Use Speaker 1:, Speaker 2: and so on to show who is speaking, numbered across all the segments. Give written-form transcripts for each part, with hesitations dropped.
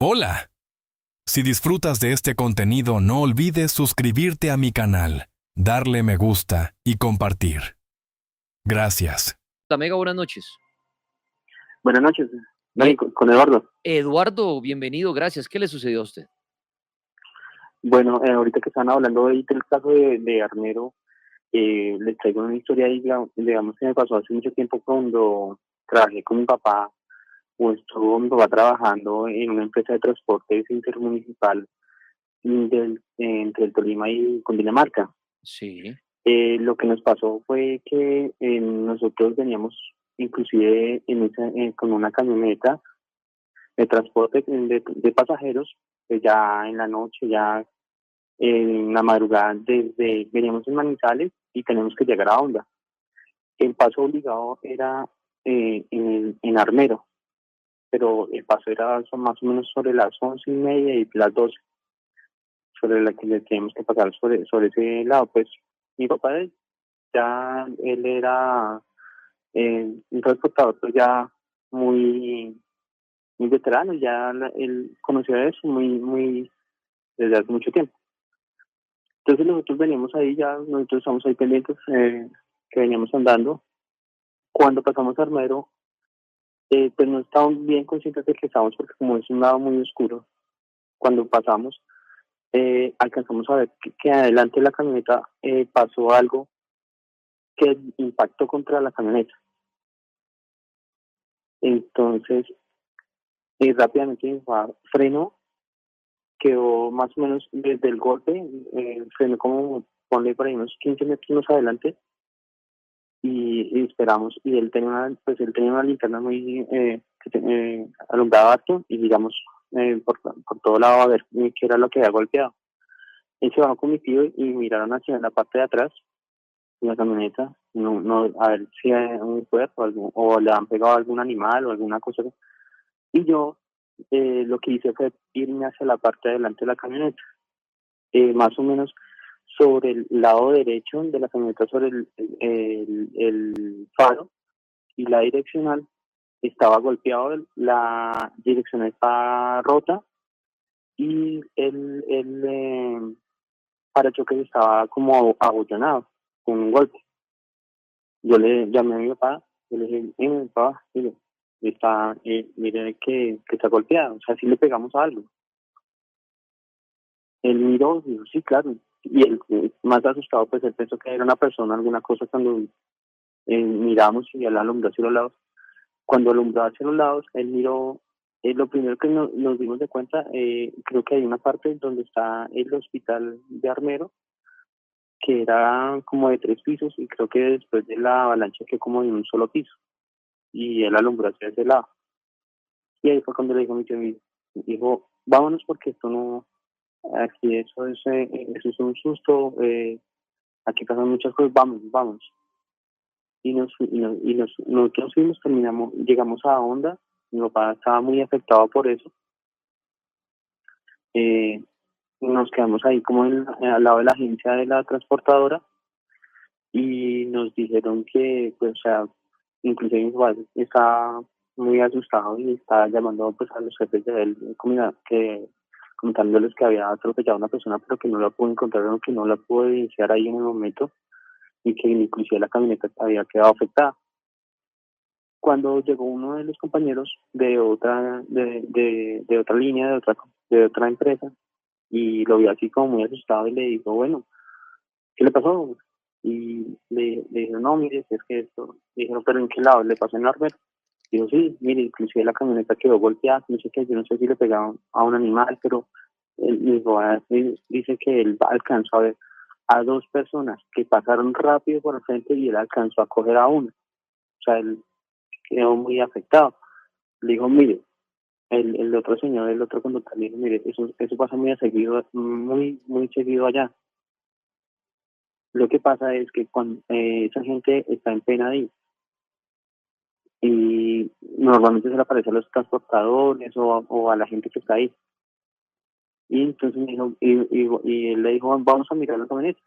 Speaker 1: Hola. Si disfrutas de este contenido, no olvides suscribirte a mi canal, darle me gusta y compartir. Gracias.
Speaker 2: La Mega, buenas noches.
Speaker 3: Buenas noches, Dani,
Speaker 2: Bien,
Speaker 3: con Eduardo.
Speaker 2: Eduardo, bienvenido, gracias. ¿Qué le sucedió a usted?
Speaker 3: Bueno, ahorita que están hablando ahí del caso de Armero, les traigo una historia ahí, digamos, que me pasó hace mucho tiempo cuando trabajé con mi papá, o estuvo mi papá trabajando en una empresa de transportes intermunicipal entre el Tolima y Cundinamarca.
Speaker 2: Sí,
Speaker 3: Lo que nos pasó fue que nosotros veníamos inclusive con una camioneta de transporte de pasajeros, pues ya en la noche, ya en la madrugada, veníamos en Manizales y tenemos que llegar a Honda. El paso obligado era en Armero, pero el paso era más o menos sobre las 11:30 y las 12, sobre la que le teníamos que pasar sobre ese lado. Pues mi papá, él era un transportador pues ya muy, muy veterano, ya él conocía eso muy desde hace mucho tiempo. Entonces nosotros veníamos ahí ya, nosotros estamos ahí pendientes, que veníamos andando. Cuando pasamos a Armero, pues no estábamos bien conscientes de que estábamos, porque como es un lado muy oscuro, cuando pasamos, alcanzamos a ver que adelante de la camioneta pasó algo que impactó contra la camioneta. Entonces, rápidamente mi papá frenó, quedó más o menos desde el golpe, frenó como, ponle por ahí unos 15 metros más adelante, y esperamos, y él tenía una linterna muy alumbraba harto, y digamos por todo lado a ver qué era lo que había golpeado. Él se bajó con mi tío y miraron hacia la parte de atrás de la camioneta, no, a ver si hay un cuerpo o le han pegado a algún animal o alguna cosa. Y yo lo que hice fue irme hacia la parte de adelante de la camioneta, más o menos sobre el lado derecho de la camioneta, sobre el faro, y la direccional estaba golpeado, la direccional está rota, y el parachoques estaba como abollonado con un golpe. Yo le llamé a mi papá, yo le dije, mi papá, mire, mire que está golpeado, o sea, si le pegamos a algo. Él miró y dijo, sí, claro, y él, más asustado, pues él pensó que era una persona, alguna cosa, cuando miramos y él alumbró hacia los lados. Cuando alumbró hacia los lados, él miró, lo primero que nos dimos de cuenta, creo que hay una parte donde está el hospital de Armero, que era como de 3 pisos, y creo que después de la avalancha quedó como en un solo piso, y él alumbró hacia ese lado. Y ahí fue cuando le dijo a mi tío, dijo, vámonos porque esto no, aquí eso es un susto, aquí pasan muchas cosas, vamos. Nosotros fuimos, llegamos a Honda. Mi papá estaba muy afectado por eso. Eh, Nos quedamos ahí como al lado de la agencia de la transportadora, y nos dijeron que, pues, o sea, inclusive mi papá estaba muy asustado y estaba llamando pues a los jefes de él, comentándoles que había atropellado a una persona, pero que no la pudo encontrar, o que no la pudo evidenciar ahí en el momento, y que inclusive la camioneta había quedado afectada. Cuando llegó uno de los compañeros de otra línea, de otra empresa, y lo vio así como muy asustado, y le dijo, bueno, ¿qué le pasó? Y le dijo, no, mire, es que esto. Le dijeron, ¿pero en qué lado? ¿Le pasó en Norbert? Dijo, sí, mire, inclusive la camioneta quedó golpeada, no sé qué, yo no sé si le pegaron a un animal, pero él dijo, dice que él alcanzó a ver a dos personas que pasaron rápido por el frente, y él alcanzó a coger a una. O sea, él quedó muy afectado. Le dijo, mire, el otro señor, el otro conductor, le dijo, mire, eso pasa muy seguido, muy seguido allá. Lo que pasa es que cuando esa gente está en pena ahí, y normalmente se le aparece a los transportadores o a la gente que está ahí. Y entonces me dijo, y él le dijo, vamos a mirar la camioneta.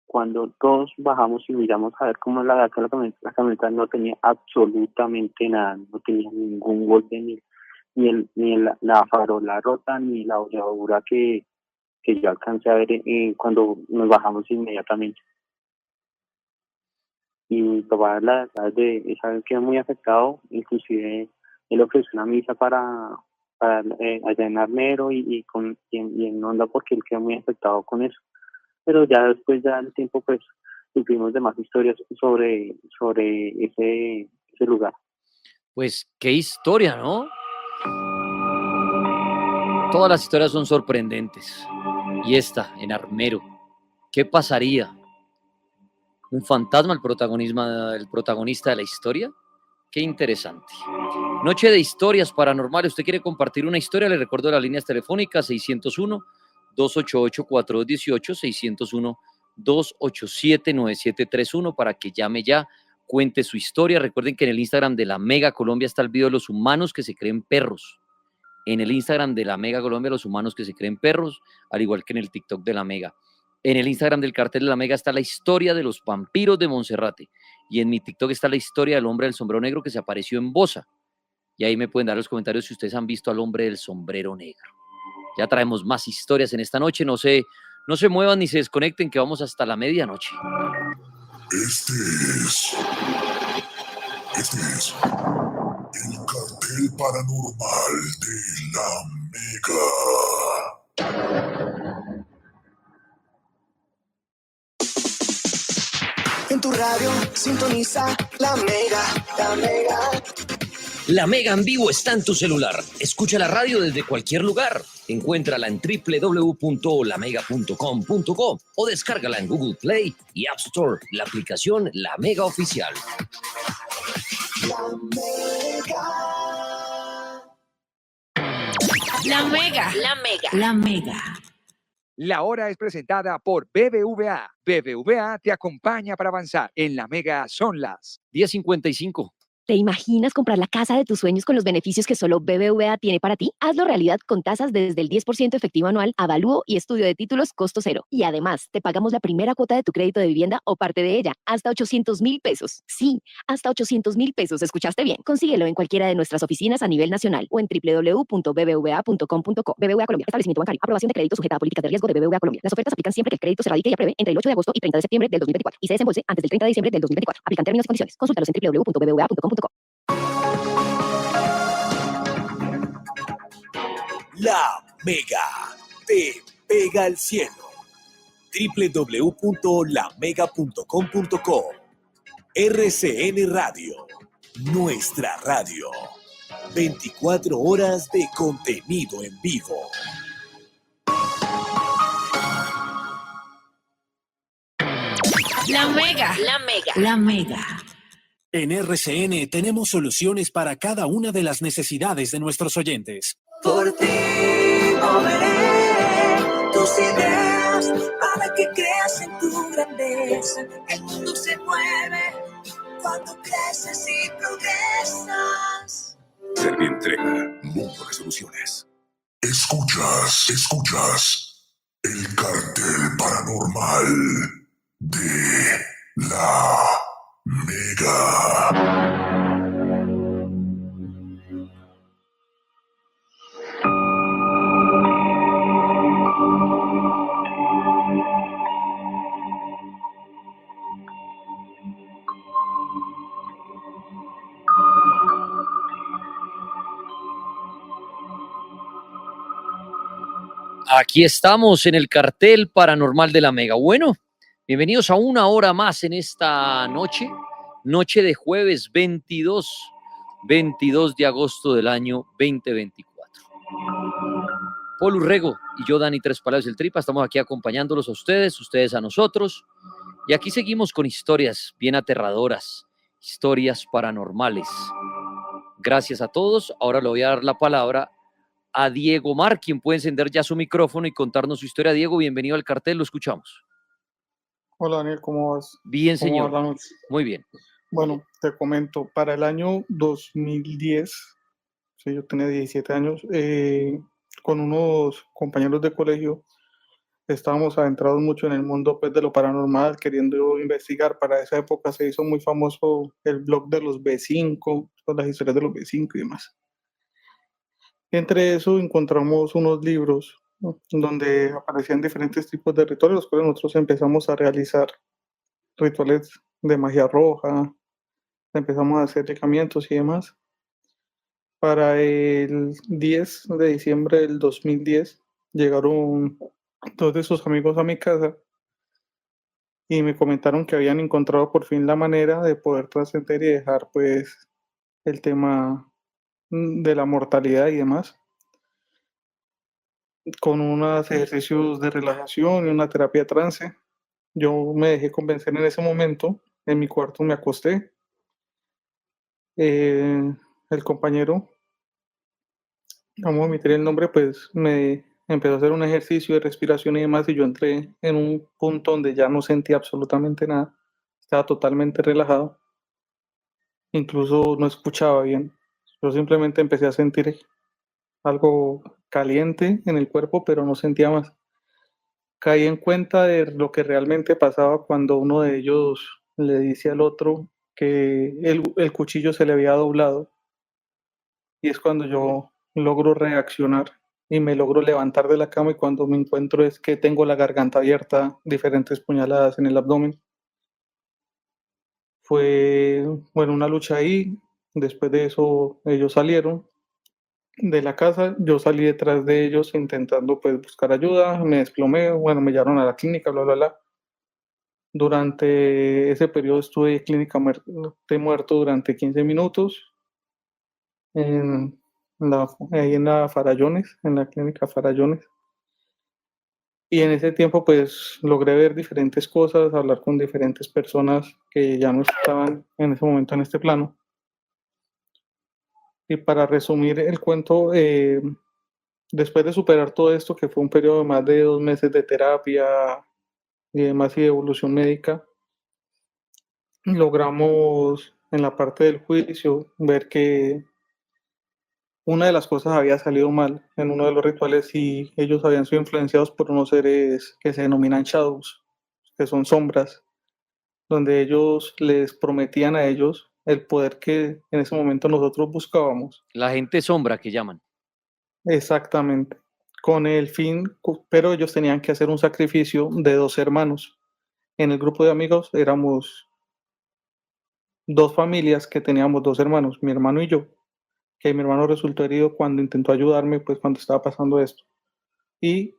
Speaker 3: Cuando todos bajamos y miramos a ver cómo es la la camioneta no tenía absolutamente nada, no tenía ningún golpe, la farola rota, ni la bolladura que yo alcancé a ver cuando nos bajamos inmediatamente. Y mi papá, la verdad, esa vez quedó muy afectado, inclusive él ofreció una misa para allá en Armero y en Honda, porque él quedó muy afectado con eso. Pero ya después, ya el tiempo, pues, supimos de más historias sobre ese lugar.
Speaker 2: Pues qué historia, ¿no? Todas las historias son sorprendentes. Y esta, en Armero, ¿qué pasaría? ¿Un fantasma el protagonista de la historia? Qué interesante. Noche de historias paranormales. ¿Usted quiere compartir una historia? Le recuerdo las líneas telefónicas 601-288-4218, 601-287-9731 para que llame ya, cuente su historia. Recuerden que en el Instagram de la Mega Colombia está el video de los humanos que se creen perros. En el Instagram de la Mega Colombia, los humanos que se creen perros, al igual que en el TikTok de la Mega. En el Instagram del Cartel de la Mega está la historia de los vampiros de Monserrate. Y en mi TikTok está la historia del hombre del sombrero negro que se apareció en Bosa. Y ahí me pueden dar los comentarios si ustedes han visto al hombre del sombrero negro. Ya traemos más historias en esta noche. No se muevan ni se desconecten, que vamos hasta la medianoche.
Speaker 4: Este es el cartel paranormal de la Mega.
Speaker 5: En tu radio sintoniza la Mega, la Mega.
Speaker 6: La Mega en vivo está en tu celular. Escucha la radio desde cualquier lugar. Encuéntrala en www.lamega.com.co o descárgala en Google Play y App Store, la aplicación La Mega Oficial.
Speaker 5: La Mega.
Speaker 7: La Mega.
Speaker 5: La Mega.
Speaker 8: La hora es presentada por BBVA. BBVA te acompaña para avanzar. En la Mega son las
Speaker 2: 10:55.
Speaker 9: ¿Te imaginas comprar la casa de tus sueños con los beneficios que solo BBVA tiene para ti? Hazlo realidad con tasas desde el 10% efectivo anual, avalúo y estudio de títulos costo cero. Y además, te pagamos la primera cuota de tu crédito de vivienda o parte de ella, hasta 800,000 pesos. Sí, hasta 800,000 pesos. ¿Escuchaste bien? Consíguelo en cualquiera de nuestras oficinas a nivel nacional o en www.bbva.com.co. BBVA Colombia. Establecimiento bancario. Aprobación de crédito sujeta a políticas de riesgo de BBVA Colombia. Las ofertas aplican siempre que el crédito se radique y apruebe entre el 8 de agosto y 30 de septiembre del 2024 y se desembolse antes del 30 de diciembre del 2024. Aplican términos y condiciones. Consúltalos en www.bbva.com.co.
Speaker 10: La Mega te pega al cielo. www.lamega.com.co. RCN Radio, nuestra radio. 24 horas de contenido en vivo.
Speaker 5: La Mega.
Speaker 7: La Mega.
Speaker 5: La Mega.
Speaker 10: En RCN tenemos soluciones para cada una de las necesidades de nuestros oyentes.
Speaker 5: Por ti moveré tus ideas para que creas en tu grandeza. El mundo se mueve cuando creces y progresas.
Speaker 4: Servientrega, mundo de soluciones. Escuchas el cartel paranormal de la Mega.
Speaker 2: Aquí estamos en el cartel paranormal de la Mega. Bueno, bienvenidos a una hora más en esta noche de jueves 22 de agosto del año 2024. Paul Urrego y yo, Dani Tres Palacios del Tripa, estamos aquí acompañándolos a ustedes a nosotros. Y aquí seguimos con historias bien aterradoras, historias paranormales. Gracias a todos. Ahora le voy a dar la palabra a Diego Mar, quien puede encender ya su micrófono y contarnos su historia. Diego, bienvenido al cartel, lo escuchamos.
Speaker 11: Hola Daniel, ¿cómo vas?
Speaker 2: Bien,
Speaker 11: ¿Cómo
Speaker 2: señor.
Speaker 11: va la noche?
Speaker 2: Muy bien.
Speaker 11: Bueno, te comento, para el año 2010, sí, yo tenía 17 años, con unos compañeros de colegio, estábamos adentrados mucho en el mundo pues, de lo paranormal, queriendo investigar. Para esa época se hizo muy famoso el blog de los B5, las historias de los B5 y demás. Entre eso encontramos unos libros, ¿no?, donde aparecían diferentes tipos de rituales, los cuales nosotros empezamos a realizar rituales de magia roja, empezamos a hacer llamamientos y demás. Para el 10 de diciembre del 2010 llegaron 2 de sus amigos a mi casa y me comentaron que habían encontrado por fin la manera de poder trascender y dejar, pues, el tema, de la mortalidad y demás, con unos ejercicios de relajación y una terapia trance. Yo me dejé convencer en ese momento, en mi cuarto me acosté. El compañero, vamos a omitir el nombre, pues, me empezó a hacer un ejercicio de respiración y demás, y yo entré en un punto donde ya no sentía absolutamente nada, estaba totalmente relajado, incluso no escuchaba bien. Yo simplemente empecé a sentir algo caliente en el cuerpo, pero no sentía más. Caí en cuenta de lo que realmente pasaba cuando uno de ellos le dice al otro que el cuchillo se le había doblado, y es cuando yo logro reaccionar y me logro levantar de la cama, y cuando me encuentro es que tengo la garganta abierta, diferentes puñaladas en el abdomen. Fue, bueno, una lucha ahí. Después de eso, ellos salieron de la casa, yo salí detrás de ellos intentando, pues, buscar ayuda, me desplomé, bueno, me llevaron a la clínica, bla, bla, bla. Durante ese periodo estuve clínica muerto durante 15 minutos en ahí en la Farallones, en la clínica Farallones. Y en ese tiempo, pues, logré ver diferentes cosas, hablar con diferentes personas que ya no estaban en ese momento en este plano. Y para resumir el cuento, después de superar todo esto, que fue un periodo de más de 2 meses de terapia y demás, y de evolución médica, logramos en la parte del juicio ver que una de las cosas había salido mal en uno de los rituales, y ellos habían sido influenciados por unos seres que se denominan shadows, que son sombras, donde ellos les prometían a ellos el poder que en ese momento nosotros buscábamos.
Speaker 2: La gente sombra que llaman.
Speaker 11: Exactamente, con el fin, pero ellos tenían que hacer un sacrificio de 2 hermanos. En el grupo de amigos éramos 2 familias que teníamos 2 hermanos, mi hermano y yo, que mi hermano resultó herido cuando intentó ayudarme, pues, cuando estaba pasando esto. Y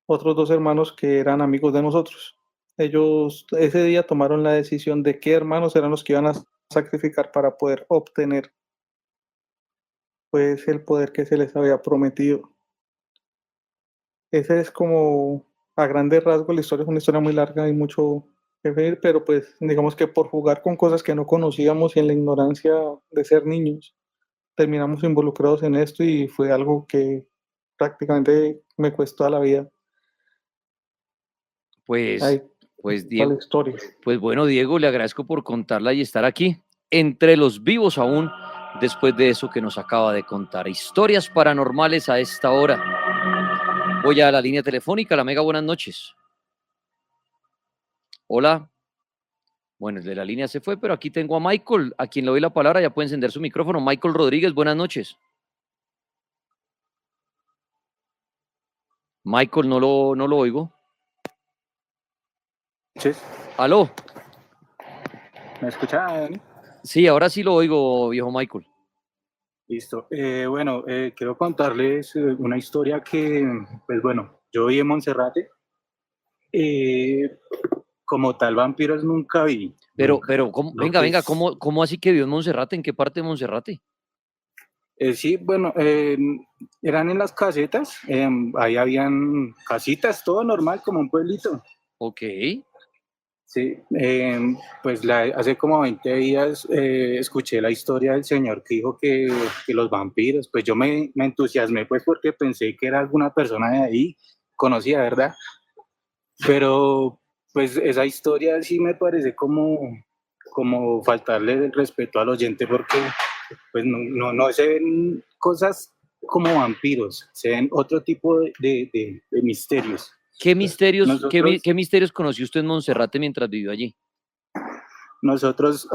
Speaker 11: otros 2 hermanos que eran amigos de nosotros. Ellos ese día tomaron la decisión de qué hermanos eran los que iban a sacrificar para poder obtener, pues, el poder que se les había prometido. Ese es como, a grandes rasgos, la historia es una historia muy larga y mucho que ver, pero, pues, digamos que por jugar con cosas que no conocíamos y en la ignorancia de ser niños, terminamos involucrados en esto, y fue algo que prácticamente me costó la vida.
Speaker 2: Pues,
Speaker 11: Ahí
Speaker 2: pues
Speaker 11: está la
Speaker 2: Diego,
Speaker 11: historia.
Speaker 2: pues bueno, Diego, le agradezco por contarla y estar aquí, entre los vivos aún, después de eso que nos acaba de contar. Historias paranormales a esta hora. Voy a la línea telefónica. La Mega, buenas noches. Hola. Bueno, el de la línea se fue, pero aquí tengo a Michael, a quien le doy la palabra. Ya puede encender su micrófono. Michael Rodríguez, buenas noches. Michael, no lo oigo.
Speaker 7: Sí.
Speaker 2: ¿Aló?
Speaker 7: ¿Me escuchan?
Speaker 2: Sí, ahora sí lo oigo, viejo Michael.
Speaker 7: Listo. Bueno, quiero contarles una historia que, pues bueno, yo vi en Monserrate. Como tal, vampiros nunca vi.
Speaker 2: Pero,
Speaker 7: Nunca.
Speaker 2: ¿cómo?
Speaker 7: Lo
Speaker 2: Venga,
Speaker 7: que
Speaker 2: venga,
Speaker 7: es-
Speaker 2: ¿cómo así que vio en Monserrate? ¿En qué parte de Monserrate?
Speaker 7: Sí, bueno, eran en las casetas. Ahí habían casitas, todo normal, como un pueblito.
Speaker 2: Ok.
Speaker 7: Sí, pues hace como 20 días escuché la historia del señor que dijo que los vampiros, pues yo me entusiasmé, pues porque pensé que era alguna persona de ahí, conocida, ¿verdad? Pero pues esa historia sí me parece como faltarle el respeto al oyente, porque pues no se ven cosas como vampiros, se ven otro tipo de misterios.
Speaker 2: ¿Qué misterios,
Speaker 7: Nosotros,
Speaker 2: qué misterios conoció usted en Monserrate mientras vivió allí?
Speaker 7: a nosotros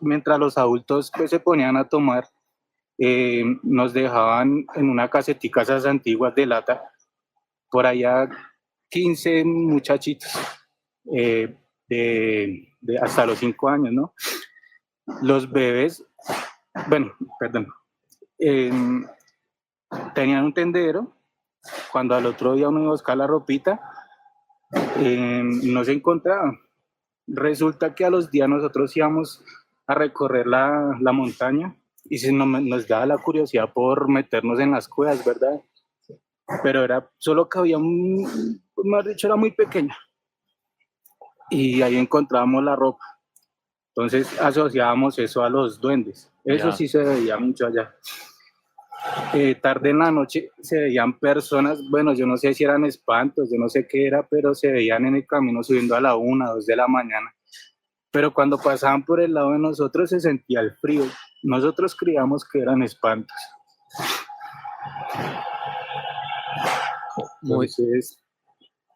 Speaker 7: mientras los adultos pues se ponían a tomar, nos dejaban en una casetica esas antiguas de lata, por allá 15 muchachitos de hasta los 5 años, ¿no? Los bebés, bueno, perdón, tenían un tendero. Cuando al otro día uno iba a buscar la ropita, no se encontraba. Resulta que a los días nosotros íbamos a recorrer la montaña y nos daba la curiosidad por meternos en las cuevas, ¿verdad? Pero era solo que había mejor dicho, era muy pequeña. Y ahí encontrábamos la ropa. Entonces asociábamos eso a los duendes. Eso
Speaker 2: Ya.
Speaker 7: sí se veía mucho allá. Tarde en la noche se veían personas, bueno, yo no sé si eran espantos, yo no sé qué era, pero se veían en el camino subiendo a la 1, 2 de la mañana. Pero cuando pasaban por el lado de nosotros se sentía el frío. Nosotros creíamos que eran espantos. Entonces,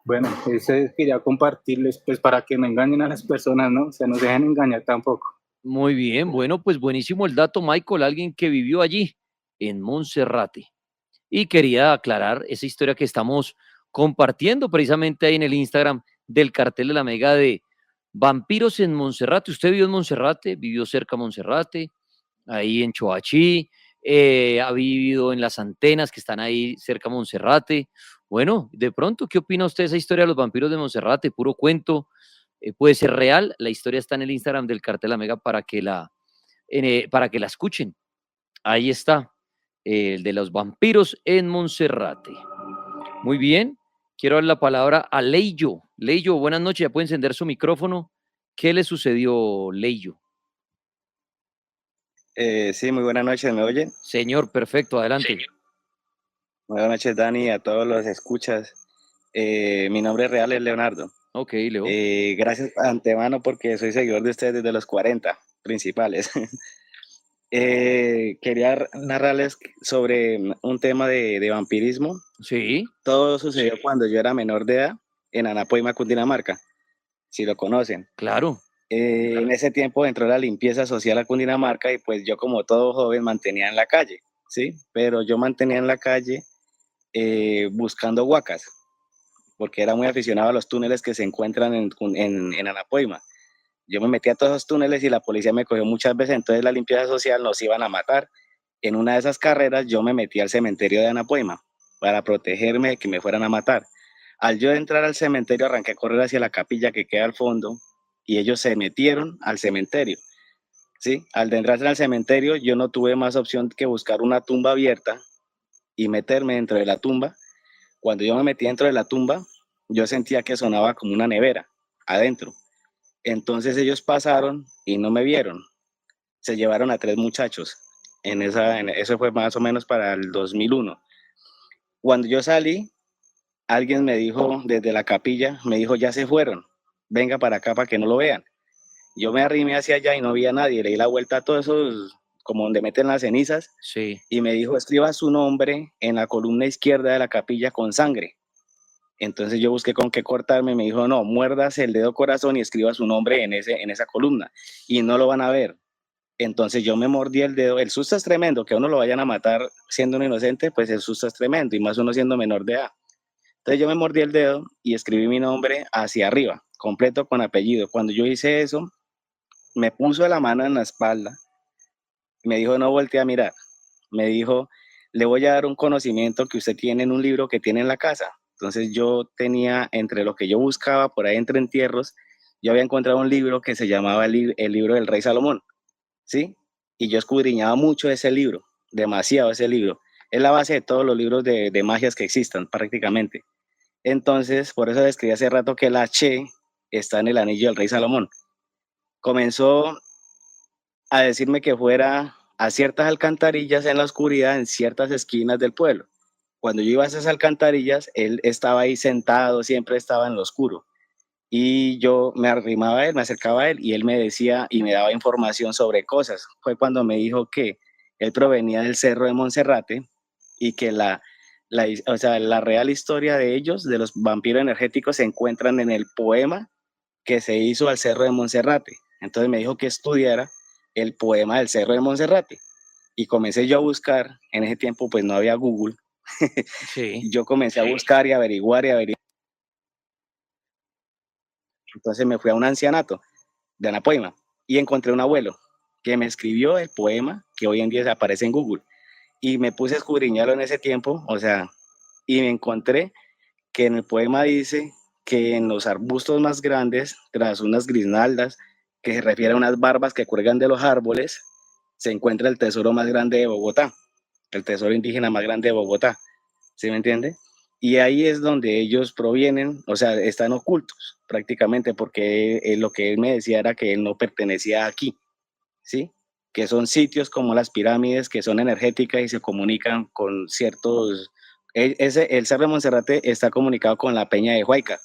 Speaker 7: bueno, ese quería compartirles, pues para que no engañen a las personas, ¿no? O sea, no se dejen engañar tampoco.
Speaker 2: Muy bien, bueno, pues buenísimo el dato, Michael, alguien que vivió allí, en Monserrate. Y quería aclarar esa historia que estamos compartiendo precisamente ahí en el Instagram del Cartel de la Mega de vampiros en Monserrate. ¿Usted vivió en Monserrate? ¿Vivió cerca de Monserrate? Ahí en Choachí, ha vivido en las antenas que están ahí cerca de Monserrate. Bueno, de pronto, ¿qué opina usted de esa historia de los vampiros de Monserrate? Puro cuento, puede ser real. La historia está en el Instagram del Cartel Mega para que la escuchen. Ahí está, el de los vampiros en Monserrate. Muy bien, quiero dar la palabra a Leyo. Leyo, buenas noches, ya puede encender su micrófono. ¿Qué le sucedió, Leyo?
Speaker 12: Sí, muy buenas noches, ¿me oyen?
Speaker 2: Señor, perfecto, adelante.
Speaker 12: Muy buenas noches, Dani, a todos los escuchas. Mi nombre real es Leonardo.
Speaker 2: Ok, Leo.
Speaker 12: Gracias de antemano porque soy seguidor de ustedes desde los 40 principales. Quería narrarles sobre un tema de vampirismo.
Speaker 2: Sí.
Speaker 12: Todo sucedió cuando yo era menor de edad en Anapoima, Cundinamarca, si lo conocen.
Speaker 2: Claro.
Speaker 12: En ese tiempo entró la limpieza social a Cundinamarca y pues yo como todo joven mantenía en la calle, ¿sí? Pero yo mantenía en la calle buscando huacas, porque era muy aficionado a los túneles que se encuentran en Anapoima. Yo me metí a todos esos túneles y la policía me cogió muchas veces, entonces la limpieza social nos iban a matar. En una de esas carreras yo me metí al cementerio de Anapoima para protegerme de que me fueran a matar. Al yo entrar al cementerio arranqué a correr hacia la capilla que queda al fondo y ellos se metieron al cementerio. ¿Sí? Al entrarse al cementerio yo no tuve más opción que buscar una tumba abierta y meterme dentro de la tumba. Cuando yo me metí dentro de la tumba, yo sentía que sonaba como una nevera adentro. Entonces ellos pasaron y no me vieron. Se llevaron a 3 muchachos. Eso fue más o menos para el 2001. Cuando yo salí, alguien me dijo desde la capilla, me dijo, ya se fueron, venga para acá para que no lo vean. Yo me arrimé hacia allá y no vi a nadie, le di la vuelta a todos esos, como donde meten las cenizas,
Speaker 2: sí.
Speaker 12: Y me dijo, escriba su nombre en la columna izquierda de la capilla con sangre. Entonces yo busqué con qué cortarme, me dijo, no, muérdase el dedo corazón y escriba su nombre en esa columna, y no lo van a ver. Entonces yo me mordí el dedo, el susto es tremendo, que a uno lo vayan a matar siendo un inocente, pues el susto es tremendo, y más uno siendo menor de edad. Entonces yo me mordí el dedo y escribí mi nombre hacia arriba, completo con apellido. Cuando yo hice eso, me puso la mano en la espalda, me dijo, no volteé a mirar. Me dijo, le voy a dar un conocimiento que usted tiene en un libro que tiene en la casa. Entonces yo tenía, entre lo que yo buscaba por ahí entre entierros, yo había encontrado un libro que se llamaba el libro del Rey Salomón, ¿sí? Y yo escudriñaba mucho ese libro, demasiado ese libro. Es la base de todos los libros de magias que existan prácticamente. Entonces, por eso describí hace rato que la H está en el anillo del Rey Salomón. Comenzó a decirme que fuera a ciertas alcantarillas en la oscuridad, en ciertas esquinas del pueblo. Cuando yo iba a esas alcantarillas, él estaba ahí sentado, siempre estaba en lo oscuro. Y yo me arrimaba a él, me acercaba a él, y él me decía y me daba información sobre cosas. Fue cuando me dijo que él provenía del Cerro de Monserrate y que la real historia de ellos, de los vampiros energéticos, se encuentran en el poema que se hizo al Cerro de Monserrate. Entonces me dijo que estudiara el poema del Cerro de Monserrate. y comencé yo a buscar. En ese tiempo pues no había Google.
Speaker 2: Sí.
Speaker 12: Yo comencé a buscar y averiguar y averiguar. Entonces me fui a un ancianato de Anapoima y encontré un abuelo que me escribió el poema que hoy en día aparece en Google. Y me puse a escudriñarlo en ese tiempo, o sea, y me encontré que en el poema dice que en los arbustos más grandes, tras unas grisnaldas, que se refiere a unas barbas que cuelgan de los árboles, se encuentra el tesoro más grande de Bogotá, el tesoro indígena más grande de Bogotá, ¿sí me entiende? Y ahí es donde ellos provienen, o sea, están ocultos prácticamente, porque lo que él me decía era que él no pertenecía aquí, ¿sí? Que son sitios como las pirámides que son energéticas y se comunican con ciertos... el Cerro de Monserrate está comunicado con la Peña de Huayca.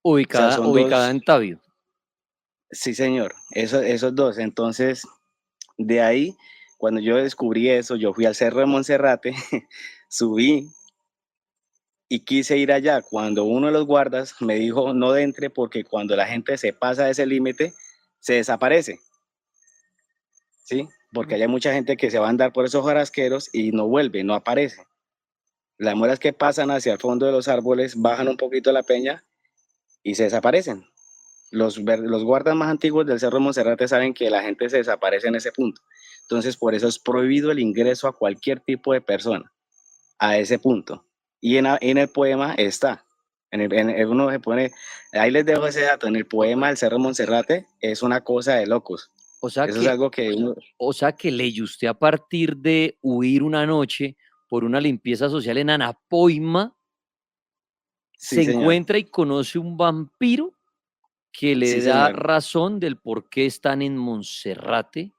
Speaker 12: O sea, son
Speaker 2: Ubicada
Speaker 12: dos...
Speaker 2: en Tabio.
Speaker 12: Sí, señor, esos dos. Entonces, de ahí, cuando yo descubrí eso, yo fui al Cerro de Monserrate, subí y quise ir allá. Cuando uno de los guardas me dijo, no entre porque cuando la gente se pasa de ese límite, se desaparece. ¿Sí? Porque hay mucha gente que se va a andar por esos jarasqueros y no vuelve, no aparece. Las muelas que pasan hacia el fondo de los árboles bajan un poquito la peña y se desaparecen. Los guardas más antiguos del Cerro de Monserrate saben que la gente se desaparece en ese punto. Entonces, por eso es prohibido el ingreso a cualquier tipo de persona a ese punto. Y en el poema está. Uno se pone, ahí les dejo ese dato. En el poema del Cerro de Monserrate es una cosa de locos.
Speaker 2: O sea
Speaker 12: Eso es
Speaker 2: que,
Speaker 12: algo que uno...
Speaker 2: o sea que leyó usted a partir de huir una noche por una limpieza social en Anapoima, se
Speaker 12: Sí, señor.
Speaker 2: encuentra y conoce un vampiro que le
Speaker 12: Sí,
Speaker 2: da
Speaker 12: señor.
Speaker 2: razón del por qué están en Monserrate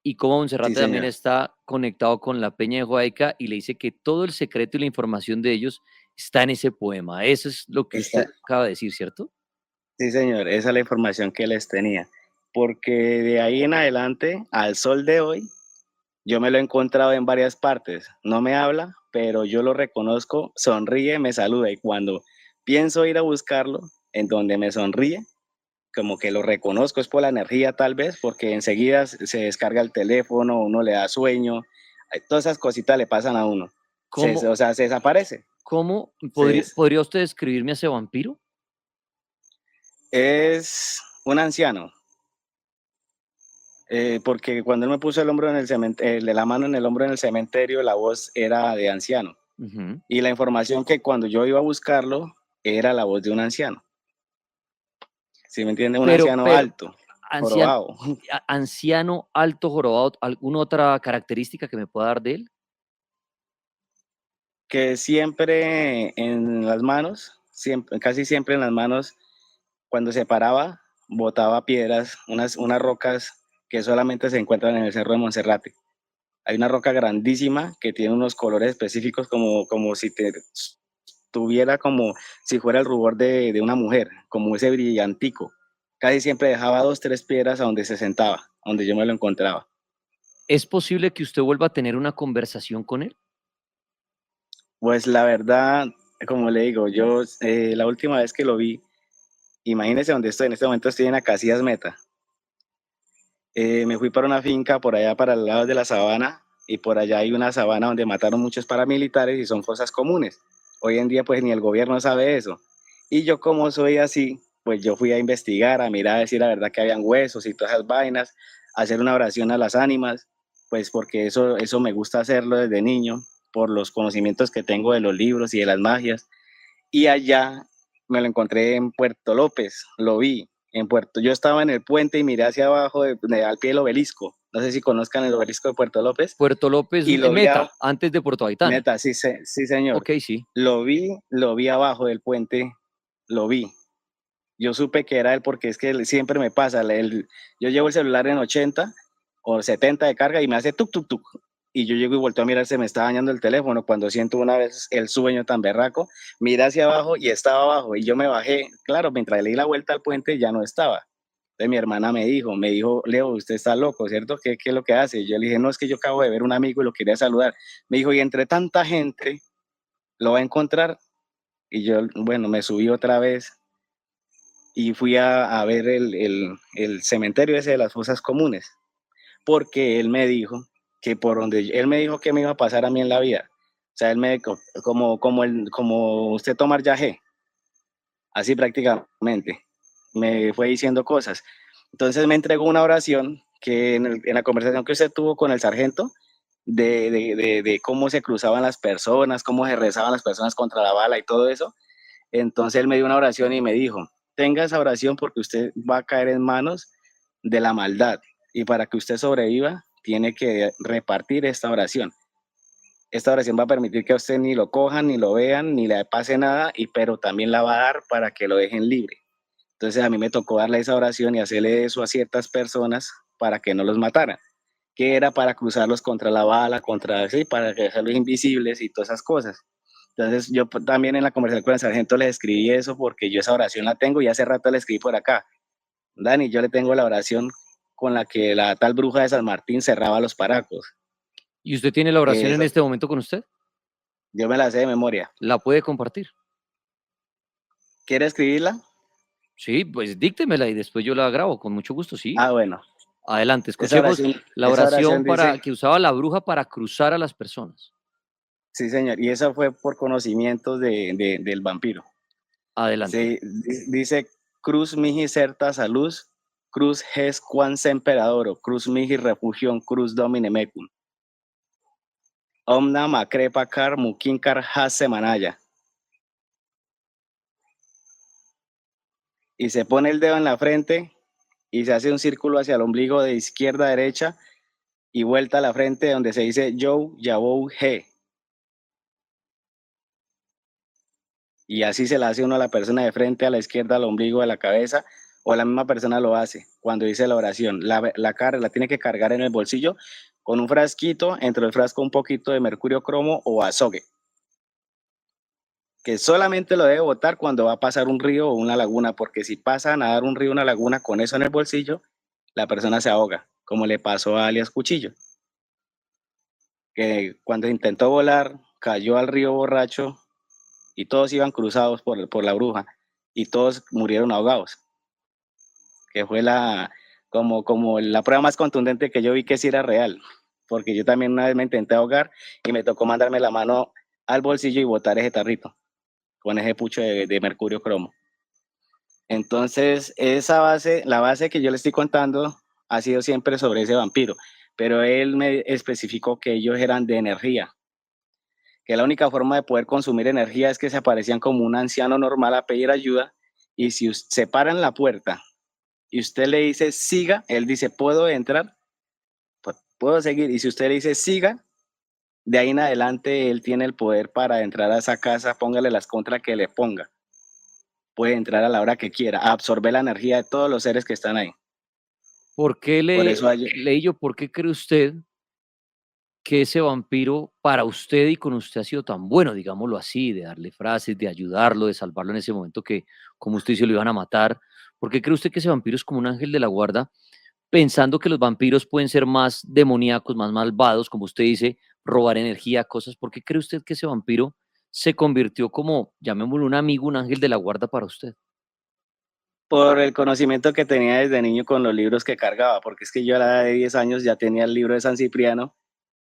Speaker 2: y cómo
Speaker 12: Sí,
Speaker 2: Monserrate también
Speaker 12: señor.
Speaker 2: está conectado con la Peña de Huayca y le dice que todo el secreto y la información de ellos está en ese poema. Eso es lo que usted
Speaker 12: Está,
Speaker 2: acaba de decir, ¿cierto?
Speaker 12: sí, señor. Esa es la información que les tenía. Porque de ahí en adelante, al sol de hoy, yo me lo he encontrado en varias partes. No me habla, pero yo lo reconozco, sonríe, me saluda. Y cuando pienso ir a buscarlo, en donde me sonríe, como que lo reconozco, es por la energía tal vez, porque enseguida se descarga el teléfono, uno le da sueño, todas esas cositas le pasan a uno.
Speaker 2: ¿Cómo,
Speaker 12: O sea, se desaparece.
Speaker 2: cómo
Speaker 12: Se-
Speaker 2: podría usted describirme a ese vampiro?
Speaker 12: es un anciano. Porque cuando él me puso el hombro en el cementerio, la mano en el hombro en el cementerio, la voz era de anciano.
Speaker 2: Ujú.
Speaker 12: Y la información que cuando yo iba a buscarlo era la voz de un anciano. ¿Sí me entiende? Un anciano
Speaker 2: Pero,
Speaker 12: alto,
Speaker 2: anciano,
Speaker 12: jorobado,
Speaker 2: anciano, alto, jorobado, ¿alguna otra característica que me pueda dar de él?
Speaker 12: que siempre en las manos, siempre, casi siempre en las manos, cuando se paraba, botaba piedras, unas rocas que solamente se encuentran en el Cerro de Monserrate. Hay una roca grandísima que tiene unos colores específicos como si tuviera como si fuera el rubor de una mujer, como ese brillantico. Casi siempre dejaba 2, 3 piedras a donde se sentaba, a donde yo me lo encontraba.
Speaker 2: ¿Es posible que usted vuelva a tener una conversación con él?
Speaker 12: Pues la verdad, como le digo, yo la última vez que lo vi, imagínese dónde estoy, en este momento estoy en Acacias Meta. Me fui para una finca por allá para el lado de la sabana y por allá hay una sabana donde mataron muchos paramilitares y son cosas comunes. Hoy en día pues ni el gobierno sabe eso. Y yo como soy así, pues yo fui a investigar, a mirar, a decir la verdad que habían huesos y todas esas vainas, a hacer una oración a las ánimas, pues porque eso me gusta hacerlo desde niño, por los conocimientos que tengo de los libros y de las magias. Y allá me lo encontré en Puerto López, lo vi en Puerto. Yo estaba en el puente y miré hacia abajo, al pie del obelisco. No sé si conozcan el obelisco de Puerto López.
Speaker 2: Puerto López,
Speaker 12: Y lo vi
Speaker 2: Meta, antes de Puerto Gaitán.
Speaker 12: neta, sí, sí, señor.
Speaker 2: Ok, sí.
Speaker 12: Lo vi abajo del puente, lo vi. Yo supe que era él porque es que siempre me pasa. Yo llevo el celular en 80 o 70 de carga y me hace tuk, tuk, tuk. Y yo llego y vuelto a mirar, se me está dañando el teléfono. Cuando siento una vez el sueño tan berraco, miré hacia abajo y estaba abajo. Y yo me bajé. Claro, mientras le di la vuelta al puente ya no estaba. Entonces mi hermana me dijo, Leo, usted está loco, ¿cierto? ¿Qué es lo que hace? Y yo le dije, no, es que yo acabo de ver un amigo y lo quería saludar. Me dijo, y entre tanta gente, ¿lo va a encontrar? Y yo, bueno, me subí otra vez y fui a ver el cementerio ese de las fosas comunes, porque él me dijo que por donde él me dijo que me iba a pasar a mí en la vida. O sea, él me dijo, como usted tomar yagé, así prácticamente, me fue diciendo cosas. Entonces me entregó una oración que en la conversación que usted tuvo con el sargento, de cómo se cruzaban las personas, cómo se rezaban las personas contra la bala y todo eso. Entonces él me dio una oración y me dijo, tenga esa oración porque usted va a caer en manos de la maldad y para que usted sobreviva tiene que repartir esta oración. Esta oración va a permitir que a usted ni lo cojan, ni lo vean, ni le pase nada, pero también la va a dar para que lo dejen libre. Entonces a mí me tocó darle esa oración y hacerle eso a ciertas personas para que no los mataran, que era para cruzarlos contra la bala, para que hacerlos invisibles y todas esas cosas. Entonces yo también en la conversación con el sargento les escribí eso porque yo esa oración la tengo y hace rato la escribí por acá. Dani, yo le tengo la oración con la que la tal bruja de San Martín cerraba los paracos.
Speaker 2: ¿Y usted tiene la oración en este momento con usted?
Speaker 12: Yo me la sé de memoria.
Speaker 2: ¿La puede compartir?
Speaker 12: ¿Quiere escribirla?
Speaker 2: Sí, pues díctemela y después yo la grabo, con mucho gusto, sí.
Speaker 12: Ah, bueno.
Speaker 2: Adelante, escuchemos la oración que usaba la bruja para cruzar a las personas.
Speaker 12: Sí, señor, y eso fue por conocimientos del vampiro.
Speaker 2: Adelante.
Speaker 12: Dice, cruz mihi certa salus, cruz ges quan semper adoro, cruz mihi refugion, cruz domine mecum. Omna macrepa car mukinkar has semanaya. Y se pone el dedo en la frente y se hace un círculo hacia el ombligo de izquierda a derecha y vuelta a la frente donde se dice yo, yabou, he. Y así se la hace uno a la persona de frente, a la izquierda, al ombligo, a la cabeza, o la misma persona lo hace cuando dice la oración. La tiene que cargar en el bolsillo con un frasquito, entre el frasco un poquito de mercurio cromo o azogue, que solamente lo debe botar cuando va a pasar un río o una laguna, porque si pasa a nadar un río o una laguna con eso en el bolsillo, la persona se ahoga, como le pasó a alias Cuchillo, que cuando intentó volar, cayó al río borracho y todos iban cruzados por la bruja y todos murieron ahogados, que fue como la prueba más contundente que yo vi que sí era real, porque yo también una vez me intenté ahogar y me tocó mandarme la mano al bolsillo y botar ese tarrito con ese pucho de mercurio cromo. Entonces la base que yo le estoy contando ha sido siempre sobre ese vampiro, pero él me especificó que ellos eran de energía, que la única forma de poder consumir energía es que se aparecían como un anciano normal a pedir ayuda, y si se para en la puerta y usted le dice siga, él dice ¿puedo entrar? Pues, puedo seguir, y si usted le dice siga, de ahí en adelante él tiene el poder para entrar a esa casa, póngale las contras que le ponga. Puede entrar a la hora que quiera, a absorber la energía de todos los seres que están ahí.
Speaker 2: ¿Por qué por qué cree usted que ese vampiro para usted y con usted ha sido tan bueno, digámoslo así, de darle frases, de ayudarlo, de salvarlo en ese momento que, como usted dice, lo iban a matar? ¿Por qué cree usted que ese vampiro es como un ángel de la guarda, pensando que los vampiros pueden ser más demoníacos, más malvados, como usted dice, robar energía, cosas? ¿Por qué cree usted que ese vampiro se convirtió como, llamémoslo, un amigo, un ángel de la guarda para usted?
Speaker 12: Por el conocimiento que tenía desde niño con los libros que cargaba, porque es que yo a la edad de 10 años ya tenía el libro de San Cipriano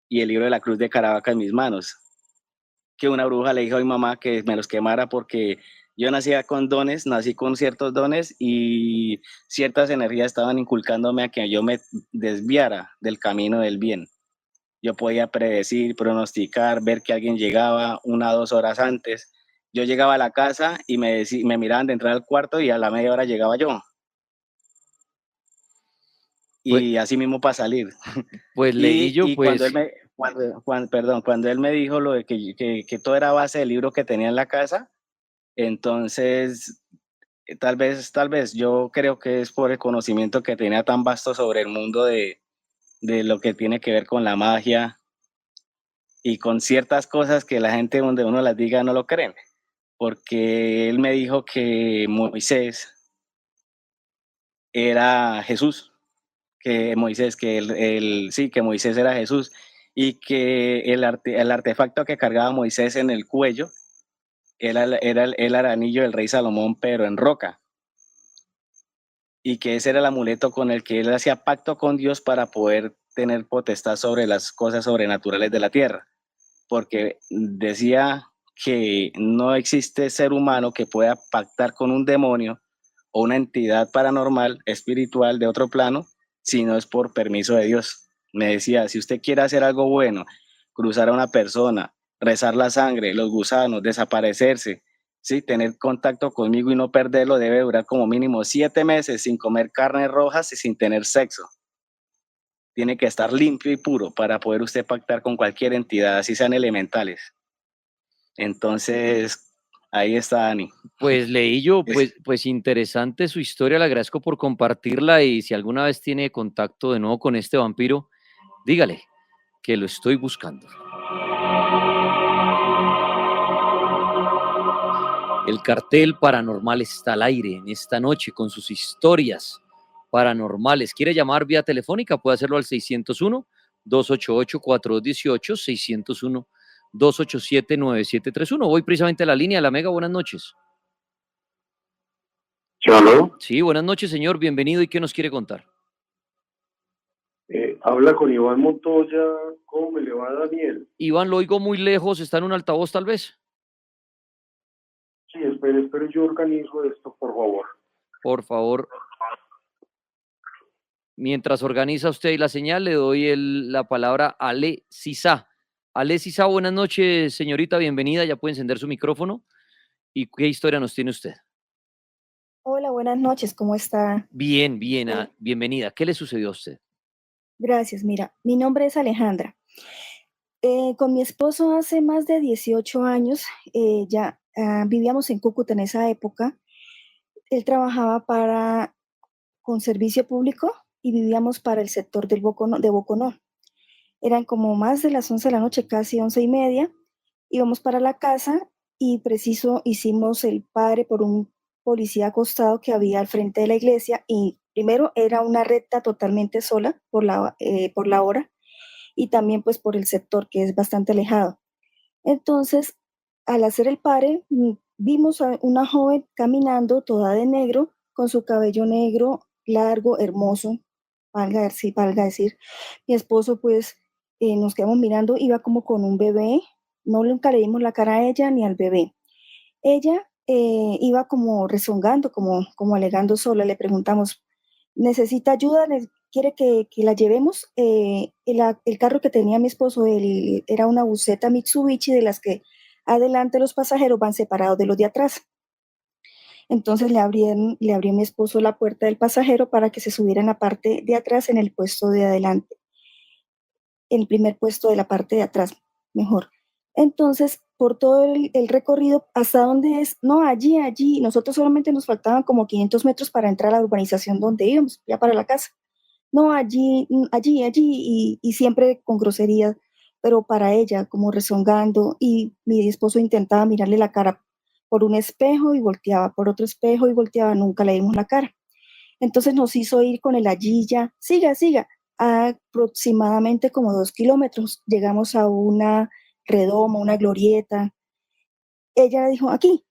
Speaker 12: y el libro de la Cruz de Caravaca en mis manos, que una bruja le dijo a mi mamá que me los quemara porque yo nacía con dones, nací con ciertos dones y ciertas energías estaban inculcándome a que yo me desviara del camino del bien. Yo podía predecir, pronosticar, ver que alguien llegaba 1 o 2 horas antes. Yo llegaba a la casa y me miraban de entrar al cuarto y a la media hora llegaba yo. Y así mismo para salir.
Speaker 2: Pues leí yo, pues...
Speaker 12: Cuando él me dijo lo de que todo era base del libro que tenía en la casa, entonces tal vez yo creo que es por el conocimiento que tenía tan vasto sobre el mundo de lo que tiene que ver con la magia y con ciertas cosas que la gente donde uno las diga no lo creen, porque él me dijo que Moisés era Jesús, que Moisés era Jesús, y que el artefacto que cargaba Moisés en el cuello era el anillo del rey Salomón, pero en roca, y que ese era el amuleto con el que él hacía pacto con Dios para poder tener potestad sobre las cosas sobrenaturales de la tierra, porque decía que no existe ser humano que pueda pactar con un demonio o una entidad paranormal, espiritual de otro plano, si no es por permiso de Dios. Me decía, si usted quiere hacer algo bueno, cruzar a una persona, rezar la sangre, los gusanos, desaparecerse, ¿sí? Tener contacto conmigo y no perderlo, debe durar como mínimo 7 meses sin comer carnes rojas y sin tener sexo. Tiene que estar limpio y puro para poder usted pactar con cualquier entidad, así sean elementales. Entonces, ahí está Dani.
Speaker 2: Pues leí yo, pues interesante su historia, le agradezco por compartirla y si alguna vez tiene contacto de nuevo con este vampiro, dígale que lo estoy buscando. El cartel paranormal está al aire en esta noche con sus historias paranormales. ¿Quiere llamar vía telefónica? Puede hacerlo al 601-288-4218, 601-287-9731. Voy precisamente a la línea de la Mega. Buenas noches.
Speaker 13: ¿Sí, aló?
Speaker 2: Sí, buenas noches, señor. Bienvenido. ¿Y qué nos quiere contar?
Speaker 13: Habla con Iván Montoya. ¿Cómo me le va, Daniel?
Speaker 2: Iván, lo oigo muy lejos. ¿Está en un altavoz, tal vez?
Speaker 13: Sí, espere, yo organizo esto, por favor.
Speaker 2: Por favor. Mientras organiza usted y la señal, le doy la palabra a Ale Sisa. Ale Sisa, buenas noches, señorita, bienvenida. Ya puede encender su micrófono. ¿Y qué historia nos tiene usted?
Speaker 14: Hola, buenas noches, ¿cómo está?
Speaker 2: Bien, bienvenida. ¿Qué le sucedió a usted?
Speaker 14: Gracias, mira, mi nombre es Alejandra. Con mi esposo hace más de 18 años, vivíamos en Cúcuta en esa época. Él trabajaba con servicio público y vivíamos para el sector de Boconó. Eran como más de las 11 de la noche, casi 11:30. Íbamos para la casa y preciso hicimos el padre por un policía acostado que había al frente de la iglesia y primero era una recta totalmente sola por la hora y también pues por el sector que es bastante alejado. Entonces, al hacer el padre, vimos a una joven caminando toda de negro, con su cabello negro, largo, hermoso, valga decir. Mi esposo pues nos quedamos mirando, iba como con un bebé, nunca le dimos la cara a ella ni al bebé. Ella iba como rezongando, como alegando sola. Le preguntamos, ¿necesita ayuda? ¿Quiere que la llevemos? El carro que tenía mi esposo era una buseta Mitsubishi de las que adelante los pasajeros van separados de los de atrás. Entonces le abrió mi esposo la puerta del pasajero para que se subiera en la parte de atrás, en el puesto de adelante, en el primer puesto de la parte de atrás, mejor. Entonces, por todo el recorrido, ¿hasta dónde es? No, allí. Nosotros solamente nos faltaban como 500 metros para entrar a la urbanización donde íbamos, ya para la casa. No, allí, y siempre con groserías, pero para ella, como rezongando, y mi esposo intentaba mirarle la cara por un espejo y volteaba, por otro espejo y volteaba, nunca le dimos la cara. Entonces nos hizo ir con el allí ya, siga, aproximadamente como 2 kilómetros, llegamos a una redoma, una glorieta. Ella dijo, aquí,